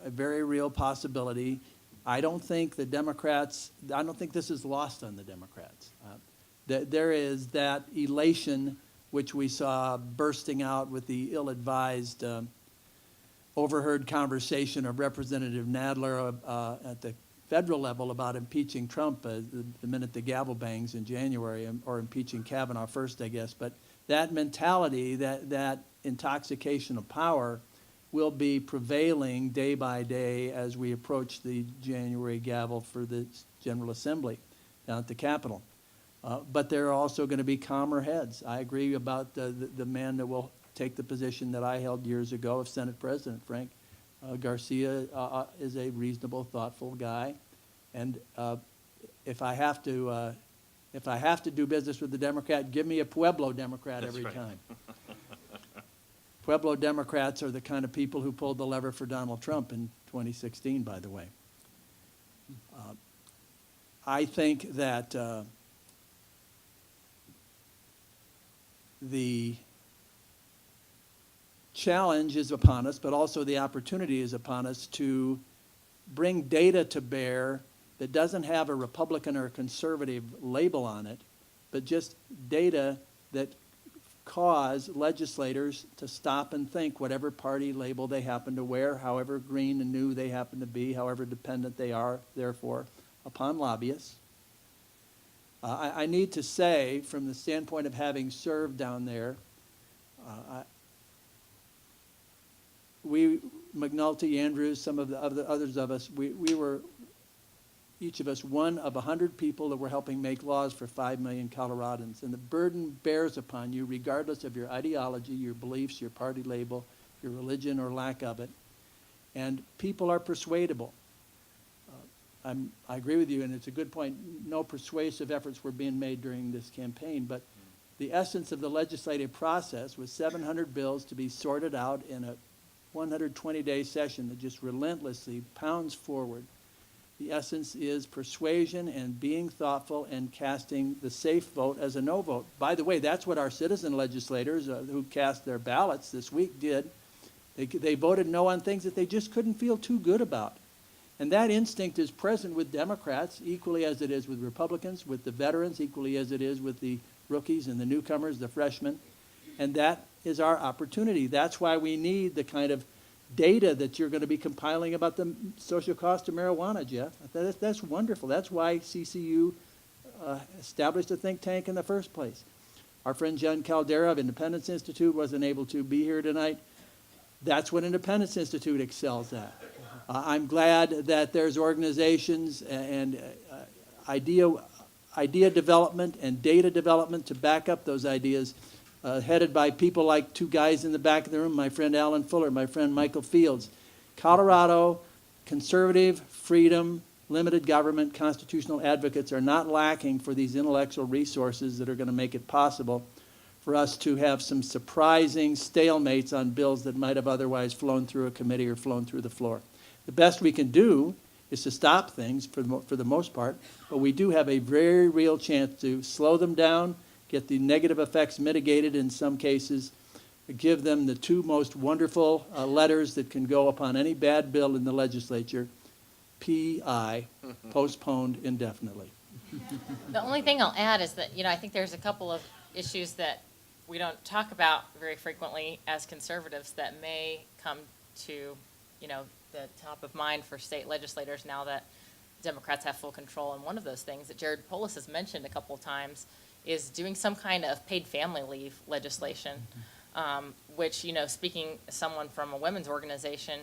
S5: a very real possibility. I don't think this is lost on the Democrats. There is that elation which we saw bursting out with the ill-advised overheard conversation of Representative Nadler at the federal level about impeaching Trump the minute the gavel bangs in January, or impeaching Kavanaugh first, I guess. But that mentality, that intoxication of power, will be prevailing day by day as we approach the January gavel for the General Assembly down at the Capitol. But there are also going to be calmer heads. I agree about the man that will take the position that I held years ago of Senate President. Frank Garcia is a reasonable, thoughtful guy, and if I have to do business with the Democrat, give me a Pueblo Democrat every time. Pueblo Democrats are the kind of people who pulled the lever for Donald Trump in 2016, by the way. I think that the challenge is upon us, but also the opportunity is upon us to bring data to bear that doesn't have a Republican or a conservative label on it, but just data that cause legislators to stop and think, whatever party label they happen to wear, however green and new they happen to be, however dependent they are, therefore, upon lobbyists. I need to say, from the standpoint of having served down there, we, McNulty, Andrews, some of the others of us, we were, each of us, one of 100 people that were helping make laws for 5 million Coloradans. And the burden bears upon you, regardless of your ideology, your beliefs, your party label, your religion or lack of it. And people are persuadable. I agree with you, and it's a good point. No persuasive efforts were being made during this campaign, but the essence of the legislative process was 700 bills to be sorted out in a 120-day session that just relentlessly pounds forward. The essence is persuasion and being thoughtful and casting the safe vote as a no vote. By the way, that's what our citizen legislators who cast their ballots this week did. They voted no on things that they just couldn't feel too good about. And that instinct is present with Democrats equally as it is with Republicans, with the veterans equally as it is with the rookies and the newcomers, the freshmen. And that is our opportunity. That's why we need the kind of data that you're going to be compiling about the social cost of marijuana, Jeff. That's wonderful. That's why CCU established a think tank in the first place. Our friend John Caldera of Independence Institute wasn't able to be here tonight. That's what Independence Institute excels at. I'm glad that there's organizations and idea development and data development to back up those ideas, headed by people like two guys in the back of the room, my friend Alan Fuller, my friend Michael Fields. Colorado, conservative, freedom, limited government, constitutional advocates are not lacking for these intellectual resources that are going to make it possible for us to have some surprising stalemates on bills that might have otherwise flown through a committee or flown through the floor. The best we can do is to stop things for the most part, but we do have a very real chance to slow them down, get the negative effects mitigated in some cases, give them the two most wonderful letters that can go upon any bad bill in the legislature, P.I., postponed indefinitely.
S4: The only thing I'll add is that, I think there's a couple of issues that we don't talk about very frequently as conservatives that may come to, the top of mind for state legislators now that Democrats have full control. And one of those things that Jared Polis has mentioned a couple of times is doing some kind of paid family leave legislation, which, speaking as someone from a women's organization,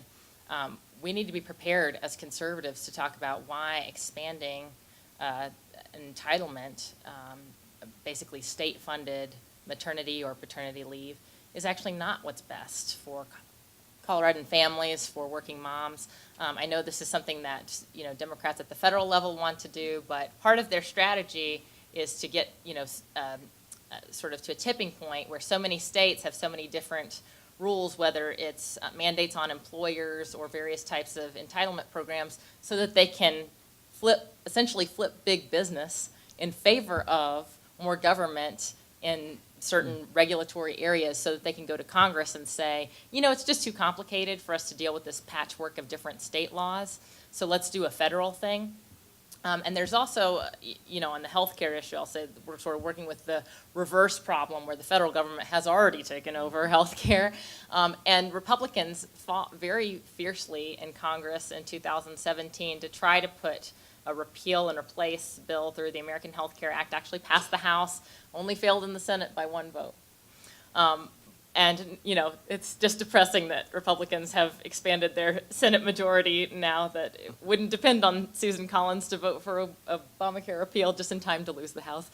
S4: we need to be prepared as conservatives to talk about why expanding entitlement basically state-funded maternity or paternity leave is actually not what's best for Coloradan families, for working moms. I know this is something that, Democrats at the federal level want to do, but part of their strategy is to get, sort of to a tipping point where so many states have so many different rules, whether it's mandates on employers or various types of entitlement programs, so that they can essentially flip big business in favor of more government in certain regulatory areas, so that they can go to Congress and say, it's just too complicated for us to deal with this patchwork of different state laws, so let's do a federal thing. And there's also, on the healthcare issue, I'll say we're sort of working with the reverse problem where the federal government has already taken over healthcare. And Republicans fought very fiercely in Congress in 2017 to try to put a repeal and replace bill through the American Health Care Act, actually passed the House, only failed in the Senate by 1 vote. And, it's just depressing that Republicans have expanded their Senate majority now, that it wouldn't depend on Susan Collins to vote for a Obamacare repeal just in time to lose the House.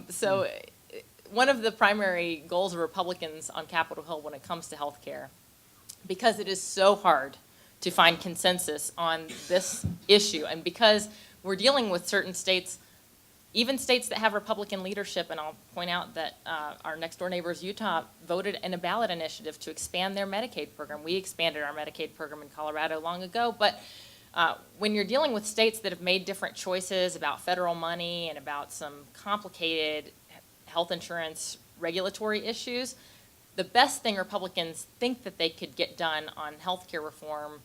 S4: So one of the primary goals of Republicans on Capitol Hill when it comes to health care, because it is so hard to find consensus on this issue, and because we're dealing with certain states, even states that have Republican leadership, and I'll point out that our next door neighbors, Utah, voted in a ballot initiative to expand their Medicaid program. We expanded our Medicaid program in Colorado long ago, but when you're dealing with states that have made different choices about federal money and about some complicated health insurance regulatory issues, the best thing Republicans think that they could get done on health care reform,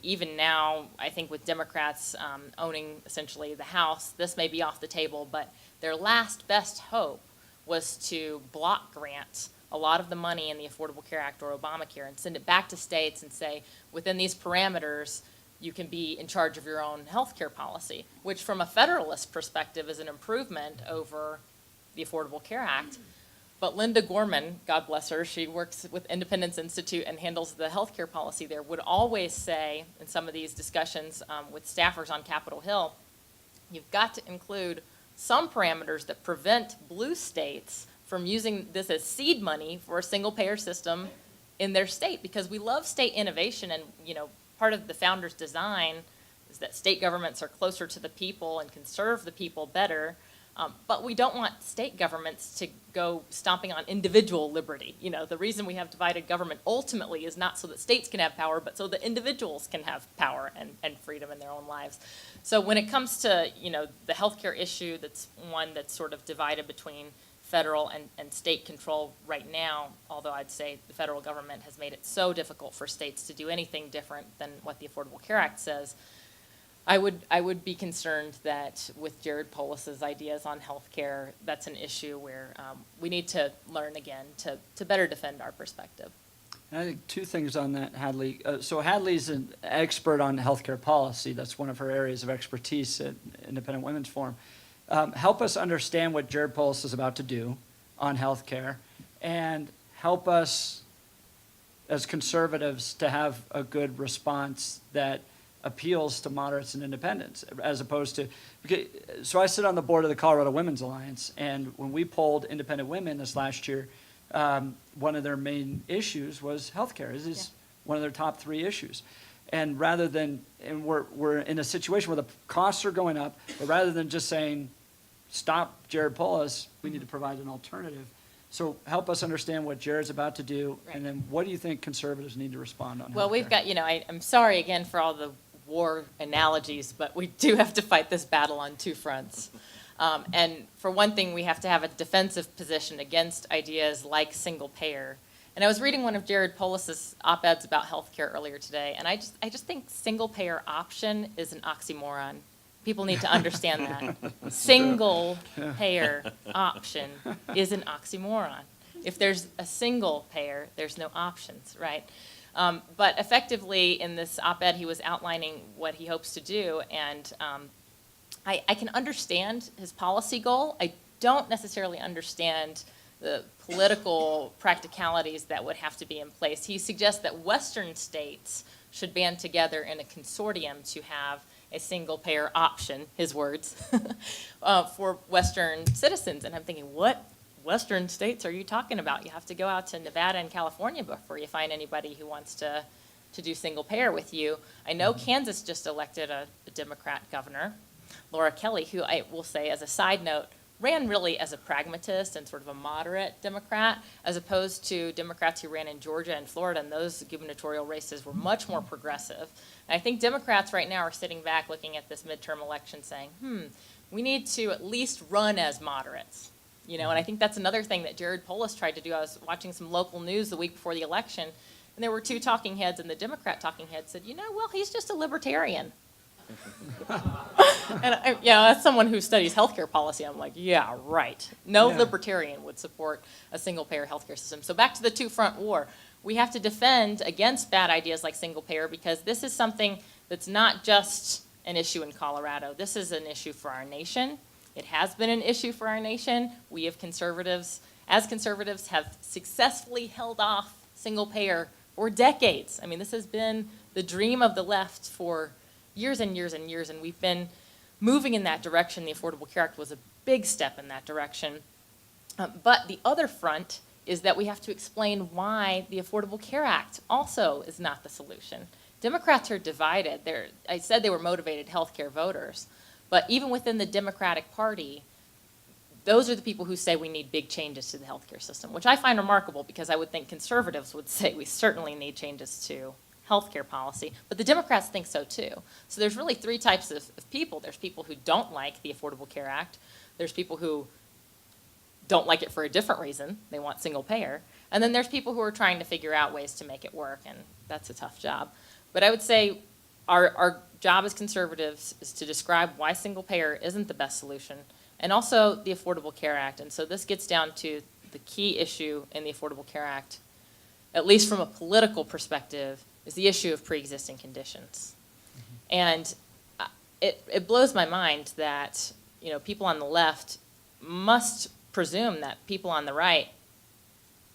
S4: even now, I think with Democrats owning essentially the House, this may be off the table, but their last best hope was to block grant a lot of the money in the Affordable Care Act or Obamacare and send it back to states and say, within these parameters, you can be in charge of your own health care policy, which from a federalist perspective is an improvement over the Affordable Care Act. But Linda Gorman, God bless her, she works with Independence Institute and handles the healthcare policy there, would always say in some of these discussions with staffers on Capitol Hill, you've got to include some parameters that prevent blue states from using this as seed money for a single payer system in their state, because we love state innovation, and part of the founders' design is that state governments are closer to the people and can serve the people better. But we don't want state governments to go stomping on individual liberty. The reason we have divided government ultimately is not so that states can have power, but so that individuals can have power and freedom in their own lives. So when it comes to, the healthcare issue, that's one that's sort of divided between federal and state control right now, although I'd say the federal government has made it so difficult for states to do anything different than what the Affordable Care Act says. I would be concerned that with Jared Polis's ideas on health care, that's an issue where we need to learn again to better defend our perspective.
S1: And I think 2 things on that, Hadley. So Hadley's an expert on healthcare policy. That's one of her areas of expertise at Independent Women's Forum. Help us understand what Jared Polis is about to do on healthcare, and help us as conservatives to have a good response that appeals to moderates and independents, as opposed to, so I sit on the board of the Colorado Women's Alliance, and when we polled independent women this last year, one of their main issues was healthcare. This is one of their top 3 issues. And rather than, and we're in a situation where the costs are going up, but rather than just saying, stop Jared Polis, we need to provide an alternative. So help us understand what Jared's about to do,
S4: Right.
S1: and then what do you think conservatives need to respond on?
S4: Well, we've
S1: healthcare?
S4: got, I'm sorry again for all the war analogies, but we do have to fight this battle on 2 fronts. And for one thing, we have to have a defensive position against ideas like single payer. And I was reading one of Jared Polis's op-eds about healthcare earlier today, and I just think single payer option is an oxymoron. People need to understand that. Single payer option is an oxymoron. If there's a single payer, there's no options, right? But effectively, in this op-ed, he was outlining what he hopes to do, and I can understand his policy goal. I don't necessarily understand the political practicalities that would have to be in place. He suggests that Western states should band together in a consortium to have a single-payer option, his words, for Western citizens. And I'm thinking, what Western states are you talking about? You have to go out to Nevada and California before you find anybody who wants to do single-payer with you. I know Kansas just elected a Democrat governor, Laura Kelly, who I will say, as a side note, ran really as a pragmatist and sort of a moderate Democrat, as opposed to Democrats who ran in Georgia and Florida, and those gubernatorial races were much more progressive. And I think Democrats right now are sitting back looking at this midterm election saying, we need to at least run as moderates. You know, and I think that's another thing that Jared Polis tried to do. I was watching some local news the week before the election, and there were two talking heads, and the Democrat talking head said, well, he's just a libertarian. And as someone who studies healthcare policy, I'm like, yeah, right. No libertarian would support a single-payer healthcare system. So back to the two-front war. We have to defend against bad ideas like single-payer, because this is something that's not just an issue in Colorado. This is an issue for our nation. It has been an issue for our nation. We have conservatives, have successfully held off single-payer for decades. I mean, this has been the dream of the left for years and years and years, and we've been moving in that direction. The Affordable Care Act was a big step in that direction. But the other front is that we have to explain why the Affordable Care Act also is not the solution. Democrats are divided. I said they were motivated healthcare voters, but even within the Democratic Party, those are the people who say we need big changes to the healthcare system, which I find remarkable, because I would think conservatives would say we certainly need changes to healthcare policy, but the Democrats think so too. So there's really three types of people. There's people who don't like the Affordable Care Act. There's people who don't like it for a different reason. They want single payer. And then there's people who are trying to figure out ways to make it work, and that's a tough job. But I would say our job as conservatives is to describe why single payer isn't the best solution, and also the Affordable Care Act. And so this gets down to the key issue in the Affordable Care Act, at least from a political perspective, is the issue of pre-existing conditions. And it blows my mind that people on the left must presume that people on the right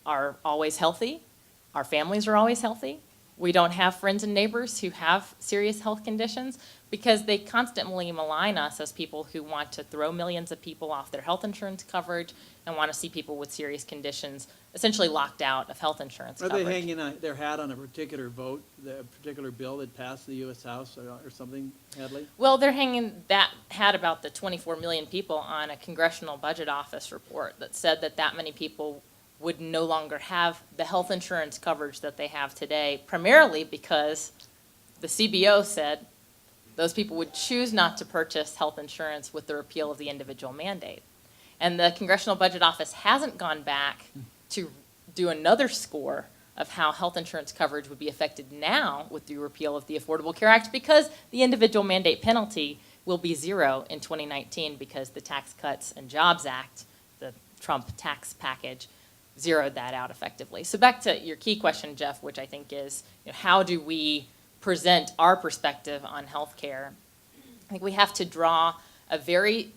S4: are always healthy, our families are always healthy. We don't have friends and neighbors who have serious health conditions, because they constantly malign us as people who want to throw millions of people off their health insurance coverage and want to see people with serious conditions essentially locked out of health insurance coverage.
S5: Are they hanging their hat on a particular vote, the particular bill that passed the U.S. House or something, Hadley?
S4: Well, they're hanging that hat about the 24 million people on a Congressional Budget Office report that said that many people would no longer have the health insurance coverage that they have today, primarily because the CBO said those people would choose not to purchase health insurance with the repeal of the individual mandate. And the Congressional Budget Office hasn't gone back to do another score of how health insurance coverage would be affected now with the repeal of the Affordable Care Act, because the individual mandate penalty will be zero in 2019, because the Tax Cuts and Jobs Act, the Trump tax package, zeroed that out effectively. So back to your key question, Jeff, which I think is, how do we present our perspective on healthcare? I think we have to draw a very,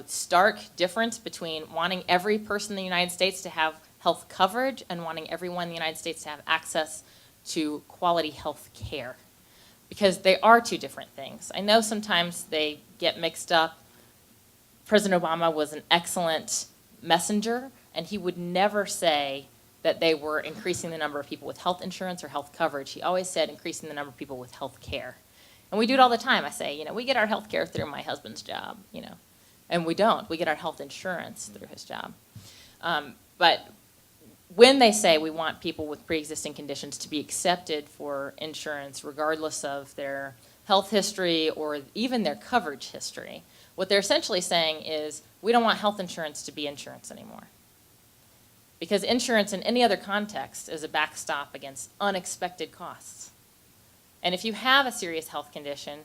S4: stark difference between wanting every person in the United States to have health coverage and wanting everyone in the United States to have access to quality health care, because they are two different things. I know sometimes they get mixed up. President Obama was an excellent messenger, and he would never say that they were increasing the number of people with health insurance or health coverage. He always said increasing the number of people with health care. And we do it all the time. I say, we get our health care through my husband's job, and we don't. We get our health insurance through his job. But when they say we want people with pre-existing conditions to be accepted for insurance, regardless of their health history or even their coverage history, what they're essentially saying is we don't want health insurance to be insurance anymore. Because insurance in any other context is a backstop against unexpected costs. And if you have a serious health condition,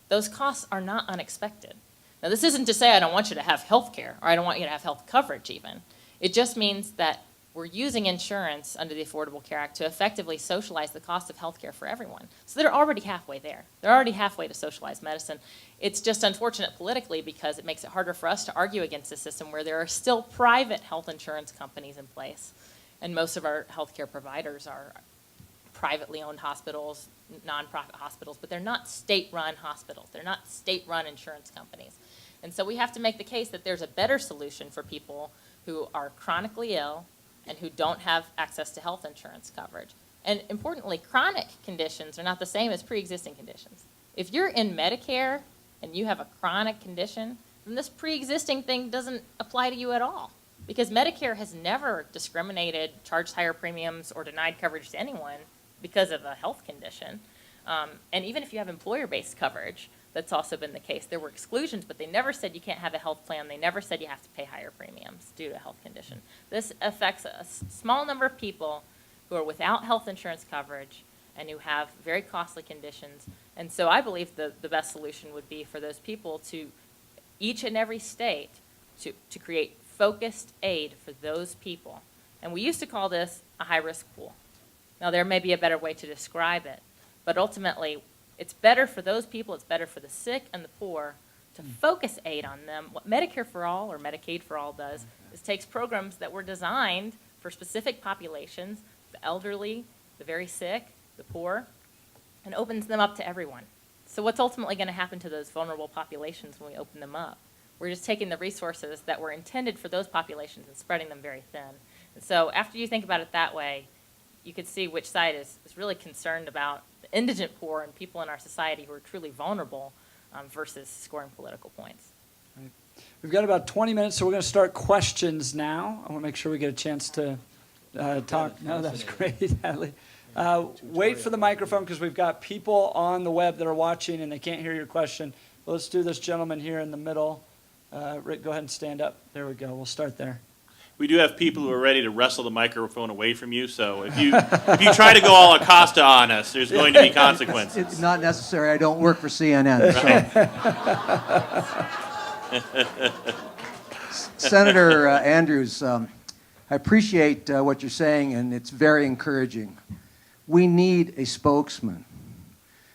S4: those costs are not unexpected. Now, this isn't to say I don't want you to have health care, or I don't want you to have health coverage even. It just means that we're using insurance under the Affordable Care Act to effectively socialize the cost of health care for everyone. So they're already halfway there. They're already halfway to socialize medicine. It's just unfortunate politically, because it makes it harder for us to argue against a system where there are still private health insurance companies in place. And most of our healthcare providers are privately owned hospitals, nonprofit hospitals, but they're not state-run hospitals. They're not state-run insurance companies. And so we have to make the case that there's a better solution for people who are chronically ill and who don't have access to health insurance coverage. And importantly, chronic conditions are not the same as pre-existing conditions. If you're in Medicare and you have a chronic condition, then this pre-existing thing doesn't apply to you at all. Because Medicare has never discriminated, charged higher premiums, or denied coverage to anyone because of a health condition. And even if you have employer-based coverage, that's also been the case. There were exclusions, but they never said you can't have a health plan. They never said you have to pay higher premiums due to a health condition. This affects a small number of people who are without health insurance coverage and who have very costly conditions. And so I believe the best solution would be for those people to, each and every state, to create focused aid for those people. And we used to call this a high-risk pool. Now, there may be a better way to describe it, but ultimately, it's better for those people, it's better for the sick and the poor to focus aid on them. What Medicare for All or Medicaid for All does is takes programs that were designed for specific populations, the elderly, the very sick, the poor, and opens them up to everyone. So what's ultimately going to happen to those vulnerable populations when we open them up? We're just taking the resources that were intended for those populations and spreading them very thin. And so after you think about it that way, you can see which side is really concerned about the indigent poor and people in our society who are truly vulnerable versus scoring political points.
S1: Right. We've got about 20 minutes, so we're going to start questions now. I want to make sure we get a chance to talk. No, that's great, Hadley. Wait for the microphone because we've got people on the web that are watching and they can't hear your question. Well, let's do this gentleman here in the middle. Rick, go ahead and stand up. There we go. We'll start there.
S3: We do have people who are ready to wrestle the microphone away from you, so if you try to go all Acosta on us, there's going to be consequences.
S6: It's not necessary. I don't work for CNN. So. Senator Andrews, I appreciate what you're saying, and it's very encouraging. We need a spokesman.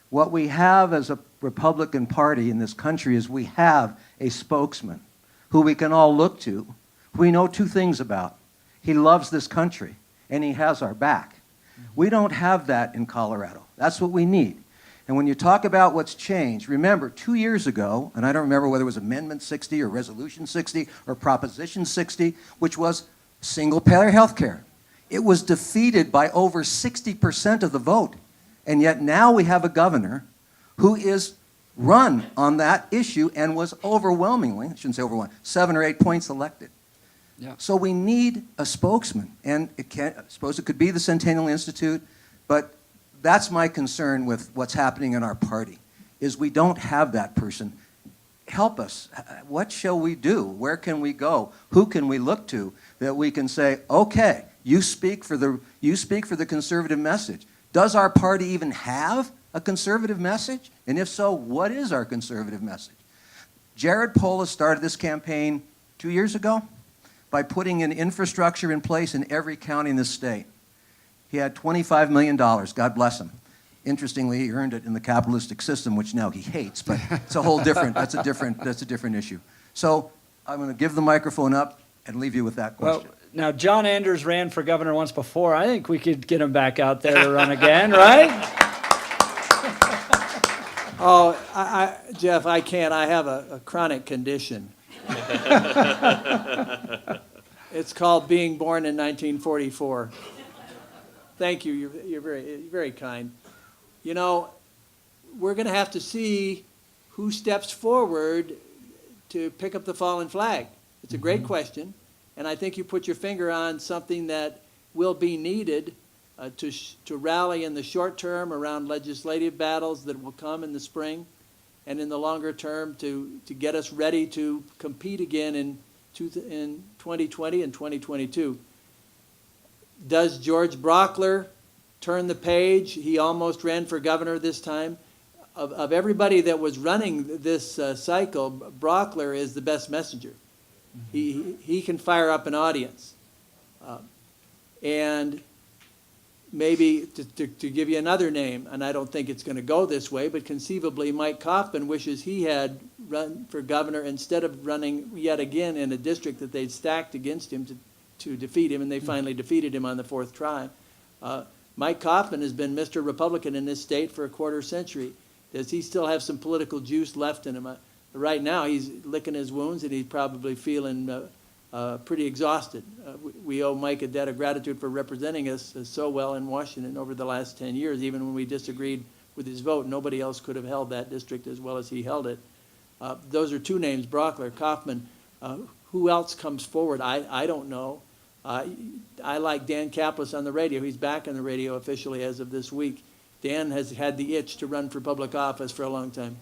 S6: What we have as a Republican Party in this country is we have a spokesman who we can all look to, who we know two things about. He loves this country, and he has our back. We don't have that in Colorado. That's what we need. And when you talk about what's changed, remember 2 years ago, and I don't remember whether it was Amendment 60 or Resolution 60 or Proposition 60, which was single-payer health care. It was defeated by over 60% of the vote. And yet now we have a governor who is run on that issue and was overwhelmingly, I shouldn't say overwhelmingly, 7 or 8 points elected.
S1: Yeah.
S6: So we need a spokesman. And I suppose it could be the Centennial Institute, but that's my concern with what's happening in our party, is we don't have that person. Help us. What shall we do? Where can we go? Who can we look to that we can say, okay, you speak for the conservative message. Does our party even have a conservative message? And if so, what is our conservative message? Jared Polis started this campaign 2 years ago by putting an infrastructure in place in every county in the state. He had $25 million, God bless him. Interestingly, he earned it in the capitalistic system, which now he hates, but it's a whole different, that's a different issue. So I'm going to give the microphone up and leave you with that question.
S1: Well, now, John Anders ran for governor once before. I think we could get him back out there to run again, right?
S5: Oh, Jeff, I can't. I have a chronic condition. It's called being born in 1944. Thank you. You're very kind. You know, we're going to have to see who steps forward to pick up the fallen flag. It's a great question, and I think you put your finger on something that will be needed to rally in the short term around legislative battles that will come in the spring, and in the longer term to get us ready to compete again in 2020 and 2022. Does George Brockler turn the page? He almost ran for governor this time. Of everybody that was running this cycle, Brockler is the best messenger. He can fire up an audience. And maybe to give you another name, and I don't think it's going to go this way, but conceivably Mike Coffman wishes he had run for governor instead of running yet again in a district that they'd stacked against him to defeat him, and they finally defeated him on the fourth try. Mike Kaufman has been Mr. Republican in this state for a quarter century. Does he still have some political juice left in him? Right now, he's licking his wounds, and he's probably feeling pretty exhausted. We owe Mike a debt of gratitude for representing us so well in Washington over the last 10 years. Even when we disagreed with his vote, nobody else could have held that district as well as he held it. Those are two names, Brockler, Kaufman. Who else comes forward? I don't know. I like Dan Kaplis on the radio. He's back on the radio officially as of this week. Dan has had the itch to run for public office for a long time.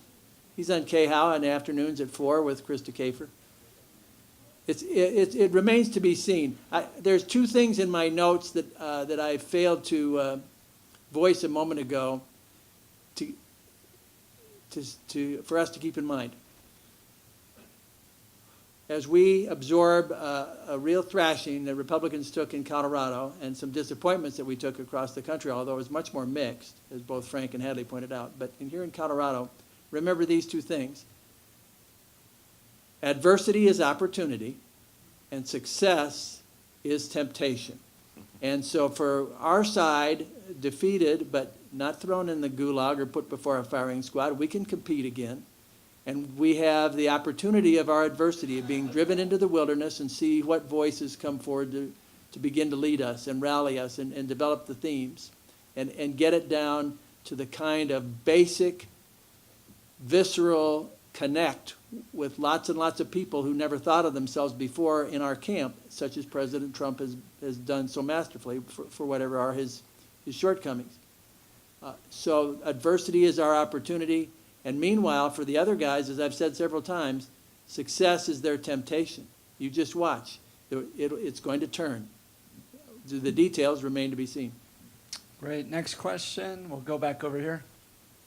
S5: He's on KHOW in the afternoons at 4 with Krista Kafer. It remains to be seen. There's two things in my notes that I failed to voice a moment ago for us to keep in mind. As we absorb a real thrashing that Republicans took in Colorado and some disappointments that we took across the country, although it was much more mixed, as both Frank and Hadley pointed out. But here in Colorado, remember these two things. Adversity is opportunity, and success is temptation. And so for our side, defeated but not thrown in the gulag or put before a firing squad, we can compete again. And we have the opportunity of our adversity, of being driven into the wilderness and see what voices come forward to begin to lead us and rally us and develop the themes and get it down to the kind of basic, visceral connect with lots and lots of people who never thought of themselves before in our camp, such as President Trump has done so masterfully for whatever are his shortcomings. So adversity is our opportunity. And meanwhile, for the other guys, as I've said several times, success is their temptation. You just watch. It's going to turn. The details remain to be seen.
S1: Great. Next question. We'll go back over here.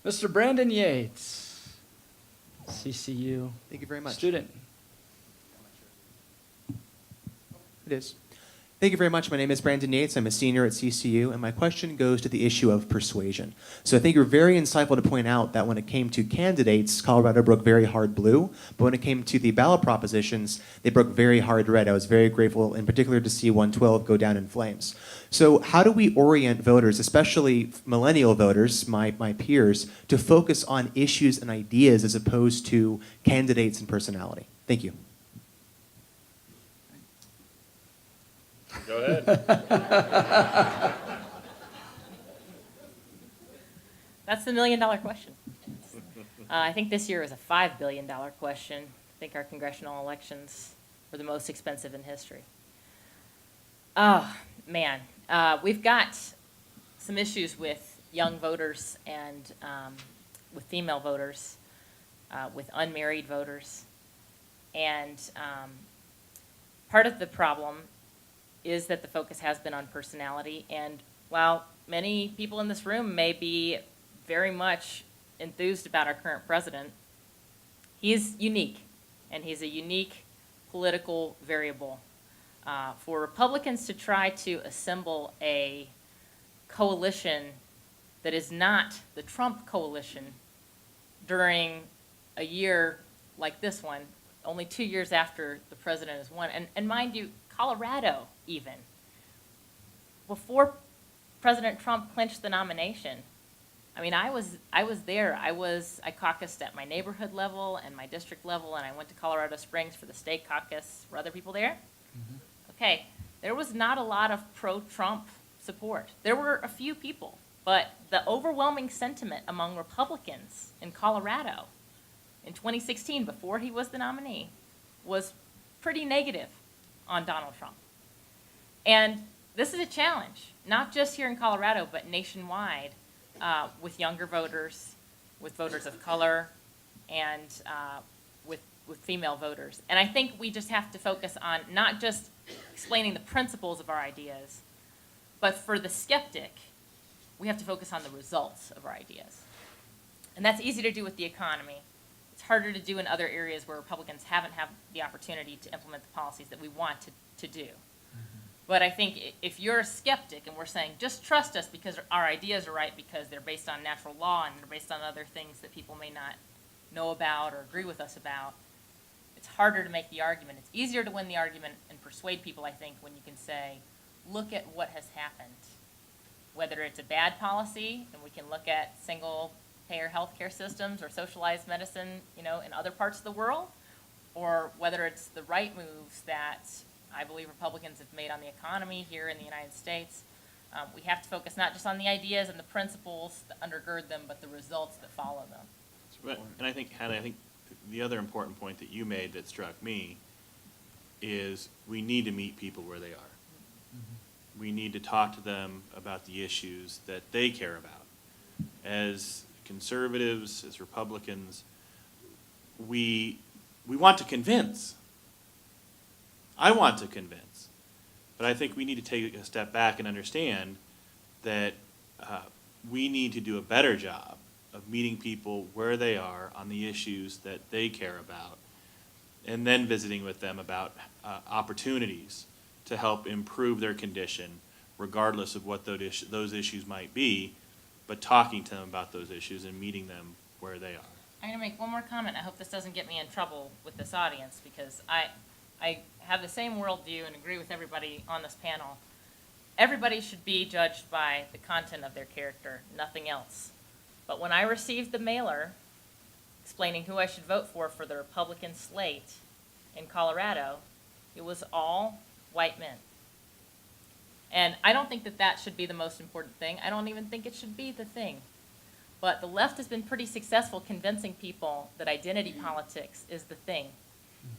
S1: Mr. Brandon Yates, CCU
S7: Thank you very much.
S1: student.
S7: It is. Thank you very much. My name is Brandon Yates. I'm a senior at CCU, and my question goes to the issue of persuasion. So I think you're very insightful to point out that when it came to candidates, Colorado broke very hard blue, but when it came to the ballot propositions, they broke very hard red. I was very grateful in particular to see 112 go down in flames. So how do we orient voters, especially millennial voters, my peers, to focus on issues and ideas as opposed to candidates and personality? Thank you.
S3: Go ahead.
S4: That's the $1 million question. I think this year is a $5 billion question. I think our congressional elections were the most expensive in history. Oh, man. We've got some issues with young voters and with female voters, with unmarried voters. And part of the problem is that the focus has been on personality. And while many people in this room may be very much enthused about our current president, he's unique, and he's a unique political variable. For Republicans to try to assemble a coalition that is not the Trump coalition during a year like this one, only 2 years after the president has won, and mind you, Colorado even, before President Trump clinched the nomination. I mean, I was there. I caucused at my neighborhood level and my district level, and I went to Colorado Springs for the state caucus. Were other people there? Mm-hmm. Okay, there was not a lot of pro-Trump support. There were a few people, but the overwhelming sentiment among Republicans in Colorado in 2016, before he was the nominee, was pretty negative on Donald Trump. And this is a challenge, not just here in Colorado, but nationwide, with younger voters, with voters of color, and with female voters. And I think we just have to focus on not just explaining the principles of our ideas, but for the skeptic, we have to focus on the results of our ideas. And that's easy to do with the economy. It's harder to do in other areas where Republicans haven't had the opportunity to implement the policies that we want to do. But I think if you're a skeptic and we're saying, just trust us because our ideas are right because they're based on natural law and they're based on other things that people may not know about or agree with us about, it's harder to make the argument. It's easier to win the argument and persuade people, I think, when you can say, look at what has happened. whether it's a bad policy, and we can look at single-payer healthcare systems or socialized medicine, in other parts of the world, or whether it's the right moves that I believe Republicans have made on the economy here in the United States. We have to focus not just on the ideas and the principles that undergird them, but the results that follow them.
S3: Right. And I think, Hannah, the other important point that you made that struck me is we need to meet people where they are. We need to talk to them about the issues that they care about. As conservatives, as Republicans, we want to convince. I want to convince. But I think we need to take a step back and understand that we need to do a better job of meeting people where they are on the issues that they care about, and then visiting with them about opportunities to help improve their condition, regardless of what those issues might be, but talking to them about those issues and meeting them where they are.
S4: I'm going to make one more comment. I hope this doesn't get me in trouble with this audience, because I have the same worldview and agree with everybody on this panel. Everybody should be judged by the content of their character, nothing else. But when I received the mailer explaining who I should vote for the Republican slate in Colorado, it was all white men. And I don't think that that should be the most important thing. I don't even think it should be the thing. But the left has been pretty successful convincing people that identity politics is the thing,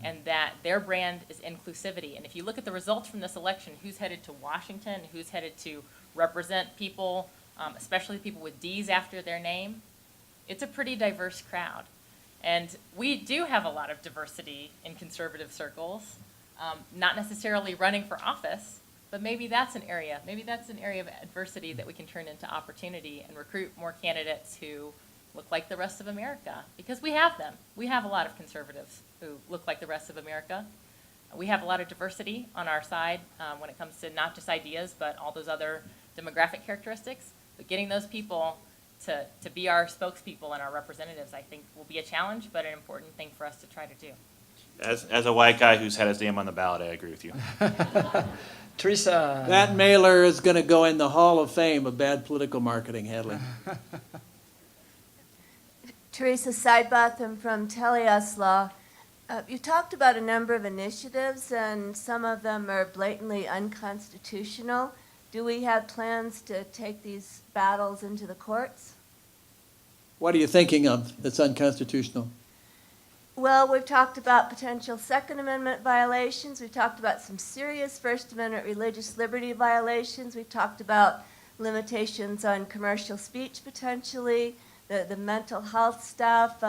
S4: and that their brand is inclusivity. And if you look at the results from this election, who's headed to Washington, who's headed to represent people, especially people with D's after their name, it's a pretty diverse crowd. And we do have a lot of diversity in conservative circles, not necessarily running for office, but maybe that's an area of adversity that we can turn into opportunity and recruit more candidates who look like the rest of America, because we have them. We have a lot of conservatives who look like the rest of America. We have a lot of diversity on our side when it comes to not just ideas, but all those other demographic characteristics. But getting those people to be our spokespeople and our representatives, I think, will be a challenge, but an important thing for us to try to do.
S3: As a white guy who's had his name on the ballot, I agree with you.
S1: Teresa.
S5: That mailer is going to go in the Hall of Fame of bad political marketing, Hadley.
S8: Teresa Seibotham from Teleos Law. You talked about a number of initiatives, and some of them are blatantly unconstitutional. Do we have plans to take these battles into the courts?
S5: What are you thinking of that's unconstitutional?
S8: Well, we've talked about potential Second Amendment violations. We've talked about some serious First Amendment religious liberty violations. We've talked about limitations on commercial speech potentially, the mental health stuff,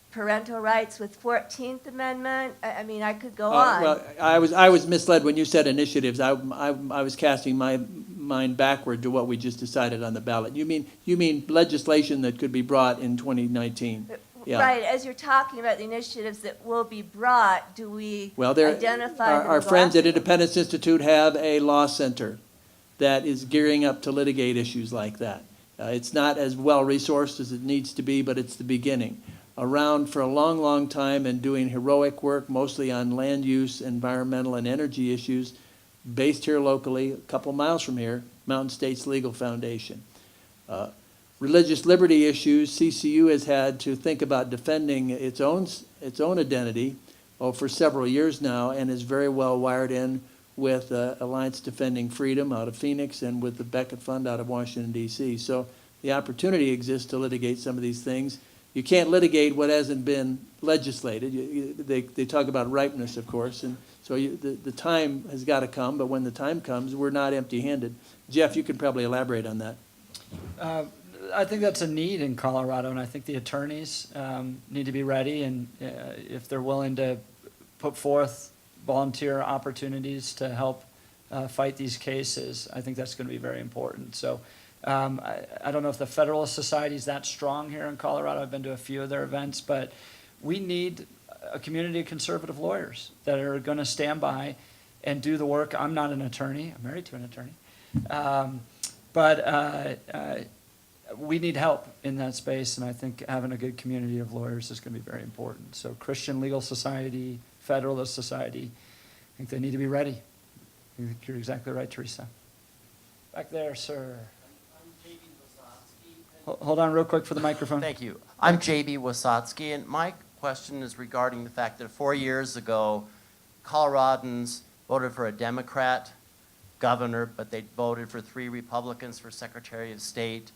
S8: parental rights with 14th Amendment. I mean, I could go on.
S5: Well, I was misled when you said initiatives. I was casting my mind backward to what we just decided on the ballot. You mean legislation that could be brought in 2019? Yeah.
S8: Right, as you're talking about the initiatives that will be brought, do we identify them?
S5: Our friends at Independence Institute have a law center that is gearing up to litigate issues like that. It's not as well resourced as it needs to be, but it's the beginning. Around for a long, long time and doing heroic work, mostly on land use, environmental, and energy issues, based here locally, a couple miles from here, Mountain States Legal Foundation. Religious liberty issues, CCU has had to think about defending its own identity for several years now, and is very well wired in with Alliance Defending Freedom out of Phoenix and with the Beckett Fund out of Washington, D.C. So the opportunity exists to litigate some of these things. You can't litigate what hasn't been legislated. They talk about ripeness, of course, and so the time has got to come, but when the time comes, we're not empty-handed. Jeff, you could probably elaborate on that.
S1: I think that's a need in Colorado, and I think the attorneys need to be ready, and if they're willing to put forth volunteer opportunities to help fight these cases, I think that's going to be very important. So I don't know if the Federalist Society is that strong here in Colorado. I've been to a few of their events, but we need a community of conservative lawyers that are going to stand by and do the work. I'm not an attorney. I'm married to an attorney. But we need help in that space, and I think having a good community of lawyers is going to be very important. So Christian Legal Society, Federalist Society, I think they need to be ready. I think you're exactly right, Teresa. Back there, sir. Hold on real quick for the microphone.
S9: Thank you. I'm JB Wasatsky, and my question is regarding the fact that 4 years ago, Coloradans voted for a Democrat governor, but they voted for 3 Republicans for Secretary of State,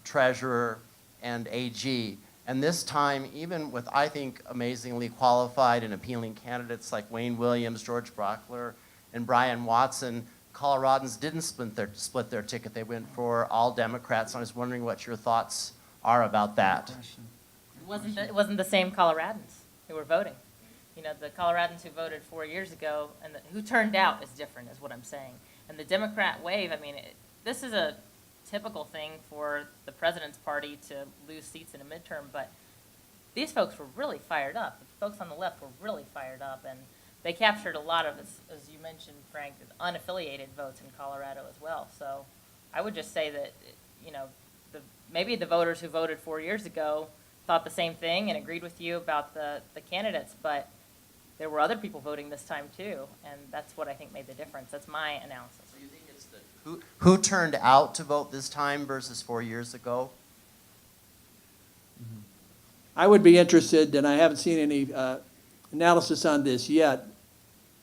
S9: Treasurer, and AG. And this time, even with, I think, amazingly qualified and appealing candidates like Wayne Williams, George Brockler, and Brian Watson, Coloradans didn't split their ticket. They went for all Democrats. I was wondering what your thoughts are about that.
S4: It wasn't the same Coloradans who were voting. You know, the Coloradans who voted 4 years ago and who turned out is different, is what I'm saying. And the Democrat wave, I mean, this is a typical thing for the president's party to lose seats in a midterm, but these folks were really fired up. The folks on the left were really fired up, and they captured a lot of, as you mentioned, Frank, unaffiliated votes in Colorado as well. So I would just say that, you know, maybe the voters who voted 4 years ago thought the same thing and agreed with you about the candidates, but there were other people voting this time too, and that's what I think made the difference. That's my analysis.
S9: So you think it's who turned out to vote this time versus 4 years ago?
S5: I would be interested, and I haven't seen any analysis on this yet,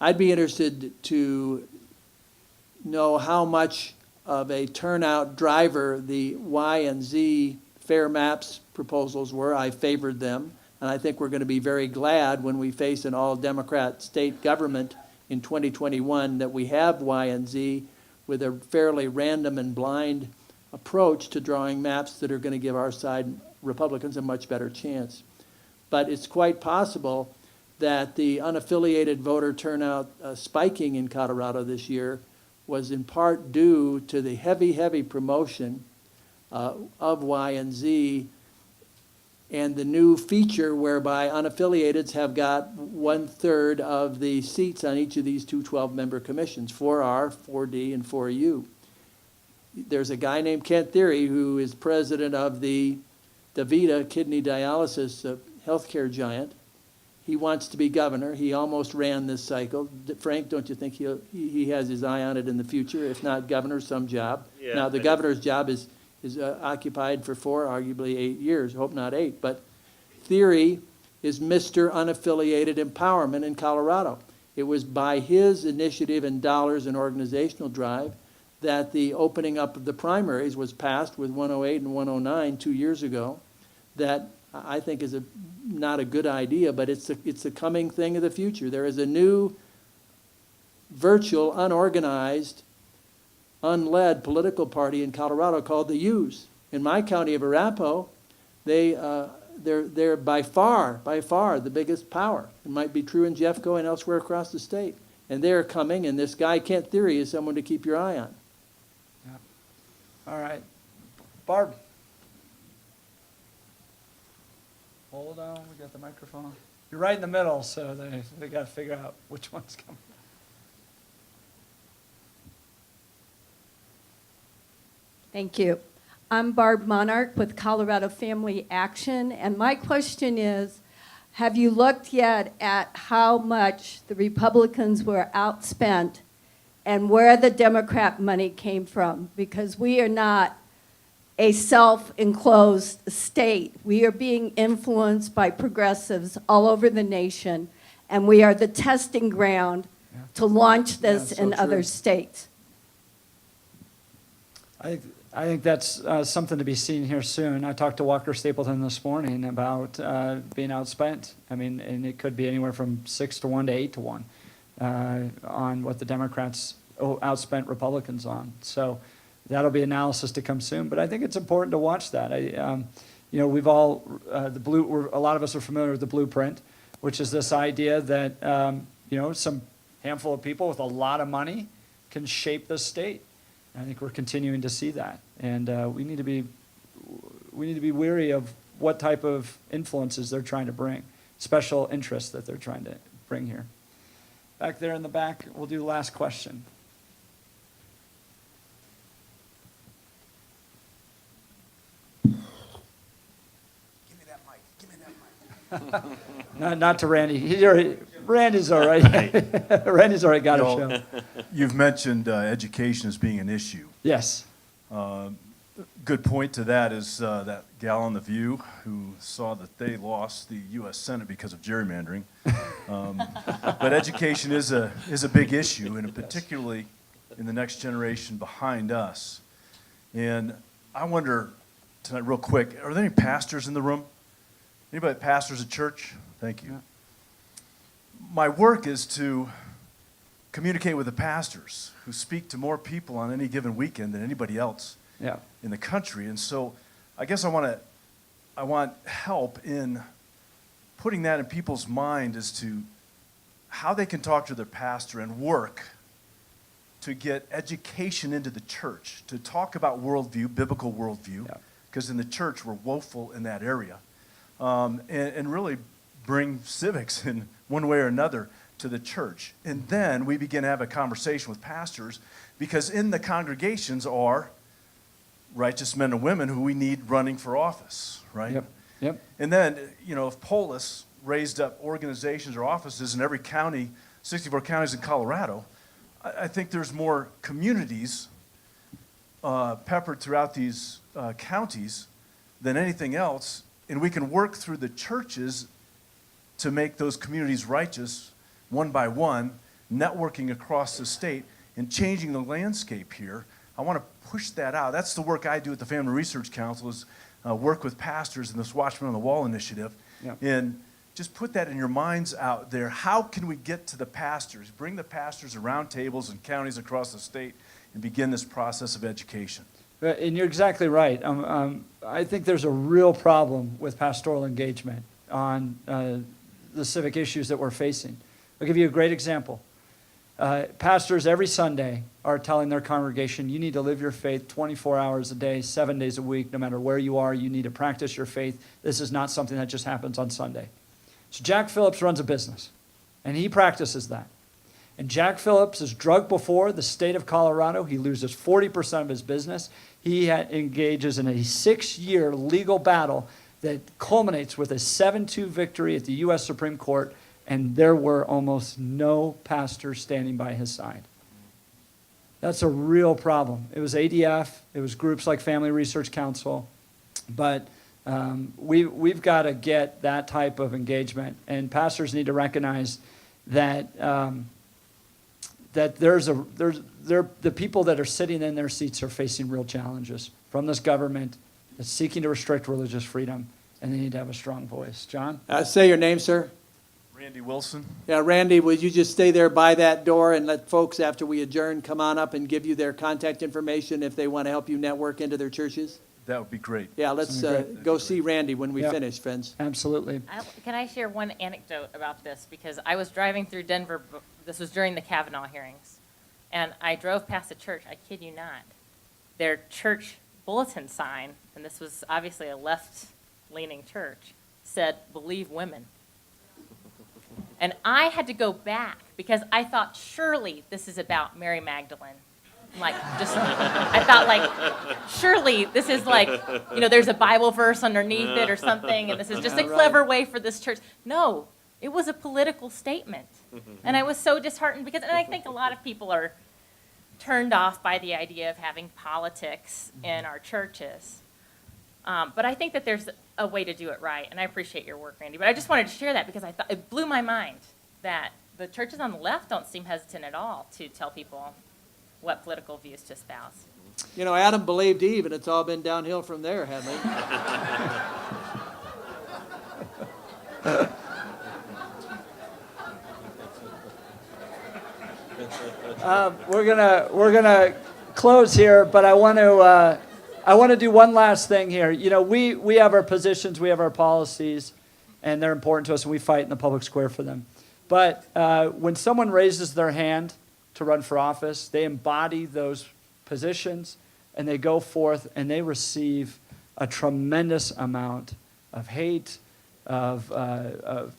S5: I'd be interested to know how much of a turnout driver the Y and Z fair maps proposals were. I favored them, and I think we're going to be very glad when we face an all-Democrat state government in 2021 that we have Y and Z with a fairly random and blind approach to drawing maps that are going to give our side, Republicans, a much better chance. But it's quite possible that the unaffiliated voter turnout spiking in Colorado this year was in part due to the heavy promotion of Y and Z and the new feature whereby unaffiliateds have got 1/3 of the seats on each of these two 12-member commissions, 4R, 4D, and 4U. There's a guy named Kent Thiry who is president of the DaVita kidney dialysis healthcare giant. He wants to be governor. He almost ran this cycle. Frank, don't you think he has his eye on it in the future? If not governor, some job.
S3: Yeah,
S5: Now, the governor's job is occupied for 4, arguably 8 years. Hope not 8. But Thiry is Mr. Unaffiliated Empowerment in Colorado. It was by his initiative and dollars and organizational drive that the opening up of the primaries was passed with 108 and 109 2 years ago. That I think is not a good idea, but it's a coming thing of the future. There is a new virtual, unorganized, unled political party in Colorado called the U's. In my county of Arapahoe, they're by far the biggest power. It might be true in Jeffco and elsewhere across the state. And they're coming, and this guy, Kent Thiry, is someone to keep your eye on.
S1: Yeah. All right. Barb. Hold on, we got the microphone. You're right in the middle, so they got to figure out which one's coming.
S10: Thank you. I'm Barb Monarch with Colorado Family Action, and my question is, have you looked yet at how much the Republicans were outspent and where the Democrat money came from? Because we are not a self-enclosed state. We are being influenced by progressives all over the nation, and we are the testing ground to launch this
S1: so
S10: in other
S1: true.
S10: states.
S1: I think that's something to be seen here soon. I talked to Walker Stapleton this morning about being outspent. I mean, and it could be anywhere from 6 to 1 to 8 to 1 on what the Democrats outspent Republicans on. So that'll be analysis to come soon. But I think it's important to watch that. You know, we've all a lot of us are familiar with the blueprint, which is this idea that you know, some handful of people with a lot of money can shape the state. I think we're continuing to see that, and we need to be wary of what type of influences they're trying to bring, special interests that they're trying to bring here. Back there in the back, we'll do the last question.
S11: Give me that mic. Give me that mic.
S1: Not to Randy. Randy's all right. Randy's already got a show.
S12: You've mentioned education as being an issue.
S1: Yes.
S12: good point to that is that gal on The View who saw that they lost the U.S. Senate because of gerrymandering. But education is a big issue, and particularly in the next generation behind us. And I wonder tonight, real quick, are there any pastors in the room? Anybody pastors at church? Thank you. My work is to communicate with the pastors who speak to more people on any given weekend than anybody else in the country. And so I guess I want help in putting that in people's mind as to how they can talk to their pastor and work to get education into the church, to talk about worldview, biblical worldview, because in the church we're woeful in that area, and really bring civics in one way or another to the church. And then we begin to have a conversation with pastors, because in the congregations are righteous men and women who we need running for office, right?
S1: Yep.
S12: And then, if Polis raised up organizations or offices in every county, 64 counties in Colorado, I think there's more communities peppered throughout these counties than anything else, and we can work through the churches to make those communities righteous one by one, networking across the state and changing the landscape here. I want to push that out. That's the work I do at the Family Research Council, is work with pastors in this Watchmen on the Wall initiative. And just put that in your minds out there. How can we get to the pastors, bring the pastors around tables in counties across the state and begin this process of education?
S1: And you're exactly right. I think there's a real problem with pastoral engagement on the civic issues that we're facing. I'll give you a great example. Pastors every Sunday are telling their congregation, you need to live your faith 24 hours a day, 7 days a week, no matter where you are, you need to practice your faith. This is not something that just happens on Sunday. So Jack Phillips runs a business, and he practices that. And Jack Phillips is drugged before the state of Colorado. He loses 40% of his business. He engages in a 6-year legal battle that culminates with a 7-2 victory at the U.S. Supreme Court, and there were almost no pastors standing by his side. That's a real problem. It was ADF, it was groups like Family Research Council, but we've got to get that type of engagement, and pastors need to recognize that that the people that are sitting in their seats are facing real challenges from this government that's seeking to restrict religious freedom, and they need to have a strong voice. John?
S5: Say your name, sir.
S12: Randy Wilson.
S5: Yeah, Randy, would you just stay there by that door and let folks, after we adjourn, come on up and give you their contact information if they want to help you network into their churches?
S12: That would be great.
S5: Yeah, let's go see Randy when we finish, friends.
S1: Absolutely.
S4: Can I share one anecdote about this? Because I was driving through Denver, this was during the Kavanaugh hearings, and I drove past a church, I kid you not. Their church bulletin sign, and this was obviously a left-leaning church, said, "Believe women." And I had to go back because I thought, surely this is about Mary Magdalene. I thought, surely this is there's a Bible verse underneath it or something, and this is just a clever way for this church. No, it was a political statement. And I was so disheartened and I think a lot of people are turned off by the idea of having politics in our churches. But I think that there's a way to do it right, and I appreciate your work, Randy. But I just wanted to share that because I thought it blew my mind that the churches on the left don't seem hesitant at all to tell people what political views to espouse.
S5: You know, Adam believed Eve, and it's all been downhill from there, Hadley.
S1: We're gonna close here, but I want to do one last thing here. You know, we have our positions, we have our policies, and they're important to us, and we fight in the public square for them. But when someone raises their hand to run for office, they embody those positions, and they go forth and they receive a tremendous amount of hate, of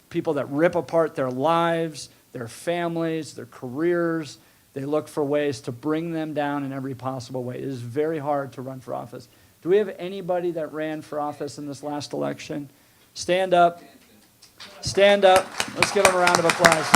S1: people that rip apart their lives, their families, their careers. They look for ways to bring them down in every possible way. It is very hard to run for office. Do we have anybody that ran for office in this last election? Stand up. Stand up. Let's give them a round of applause.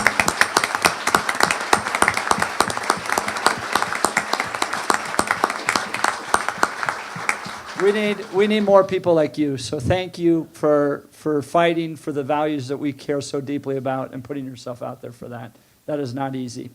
S1: We need more people like you. So thank you for fighting for the values that we care so deeply about and putting yourself out there for that. That is not easy.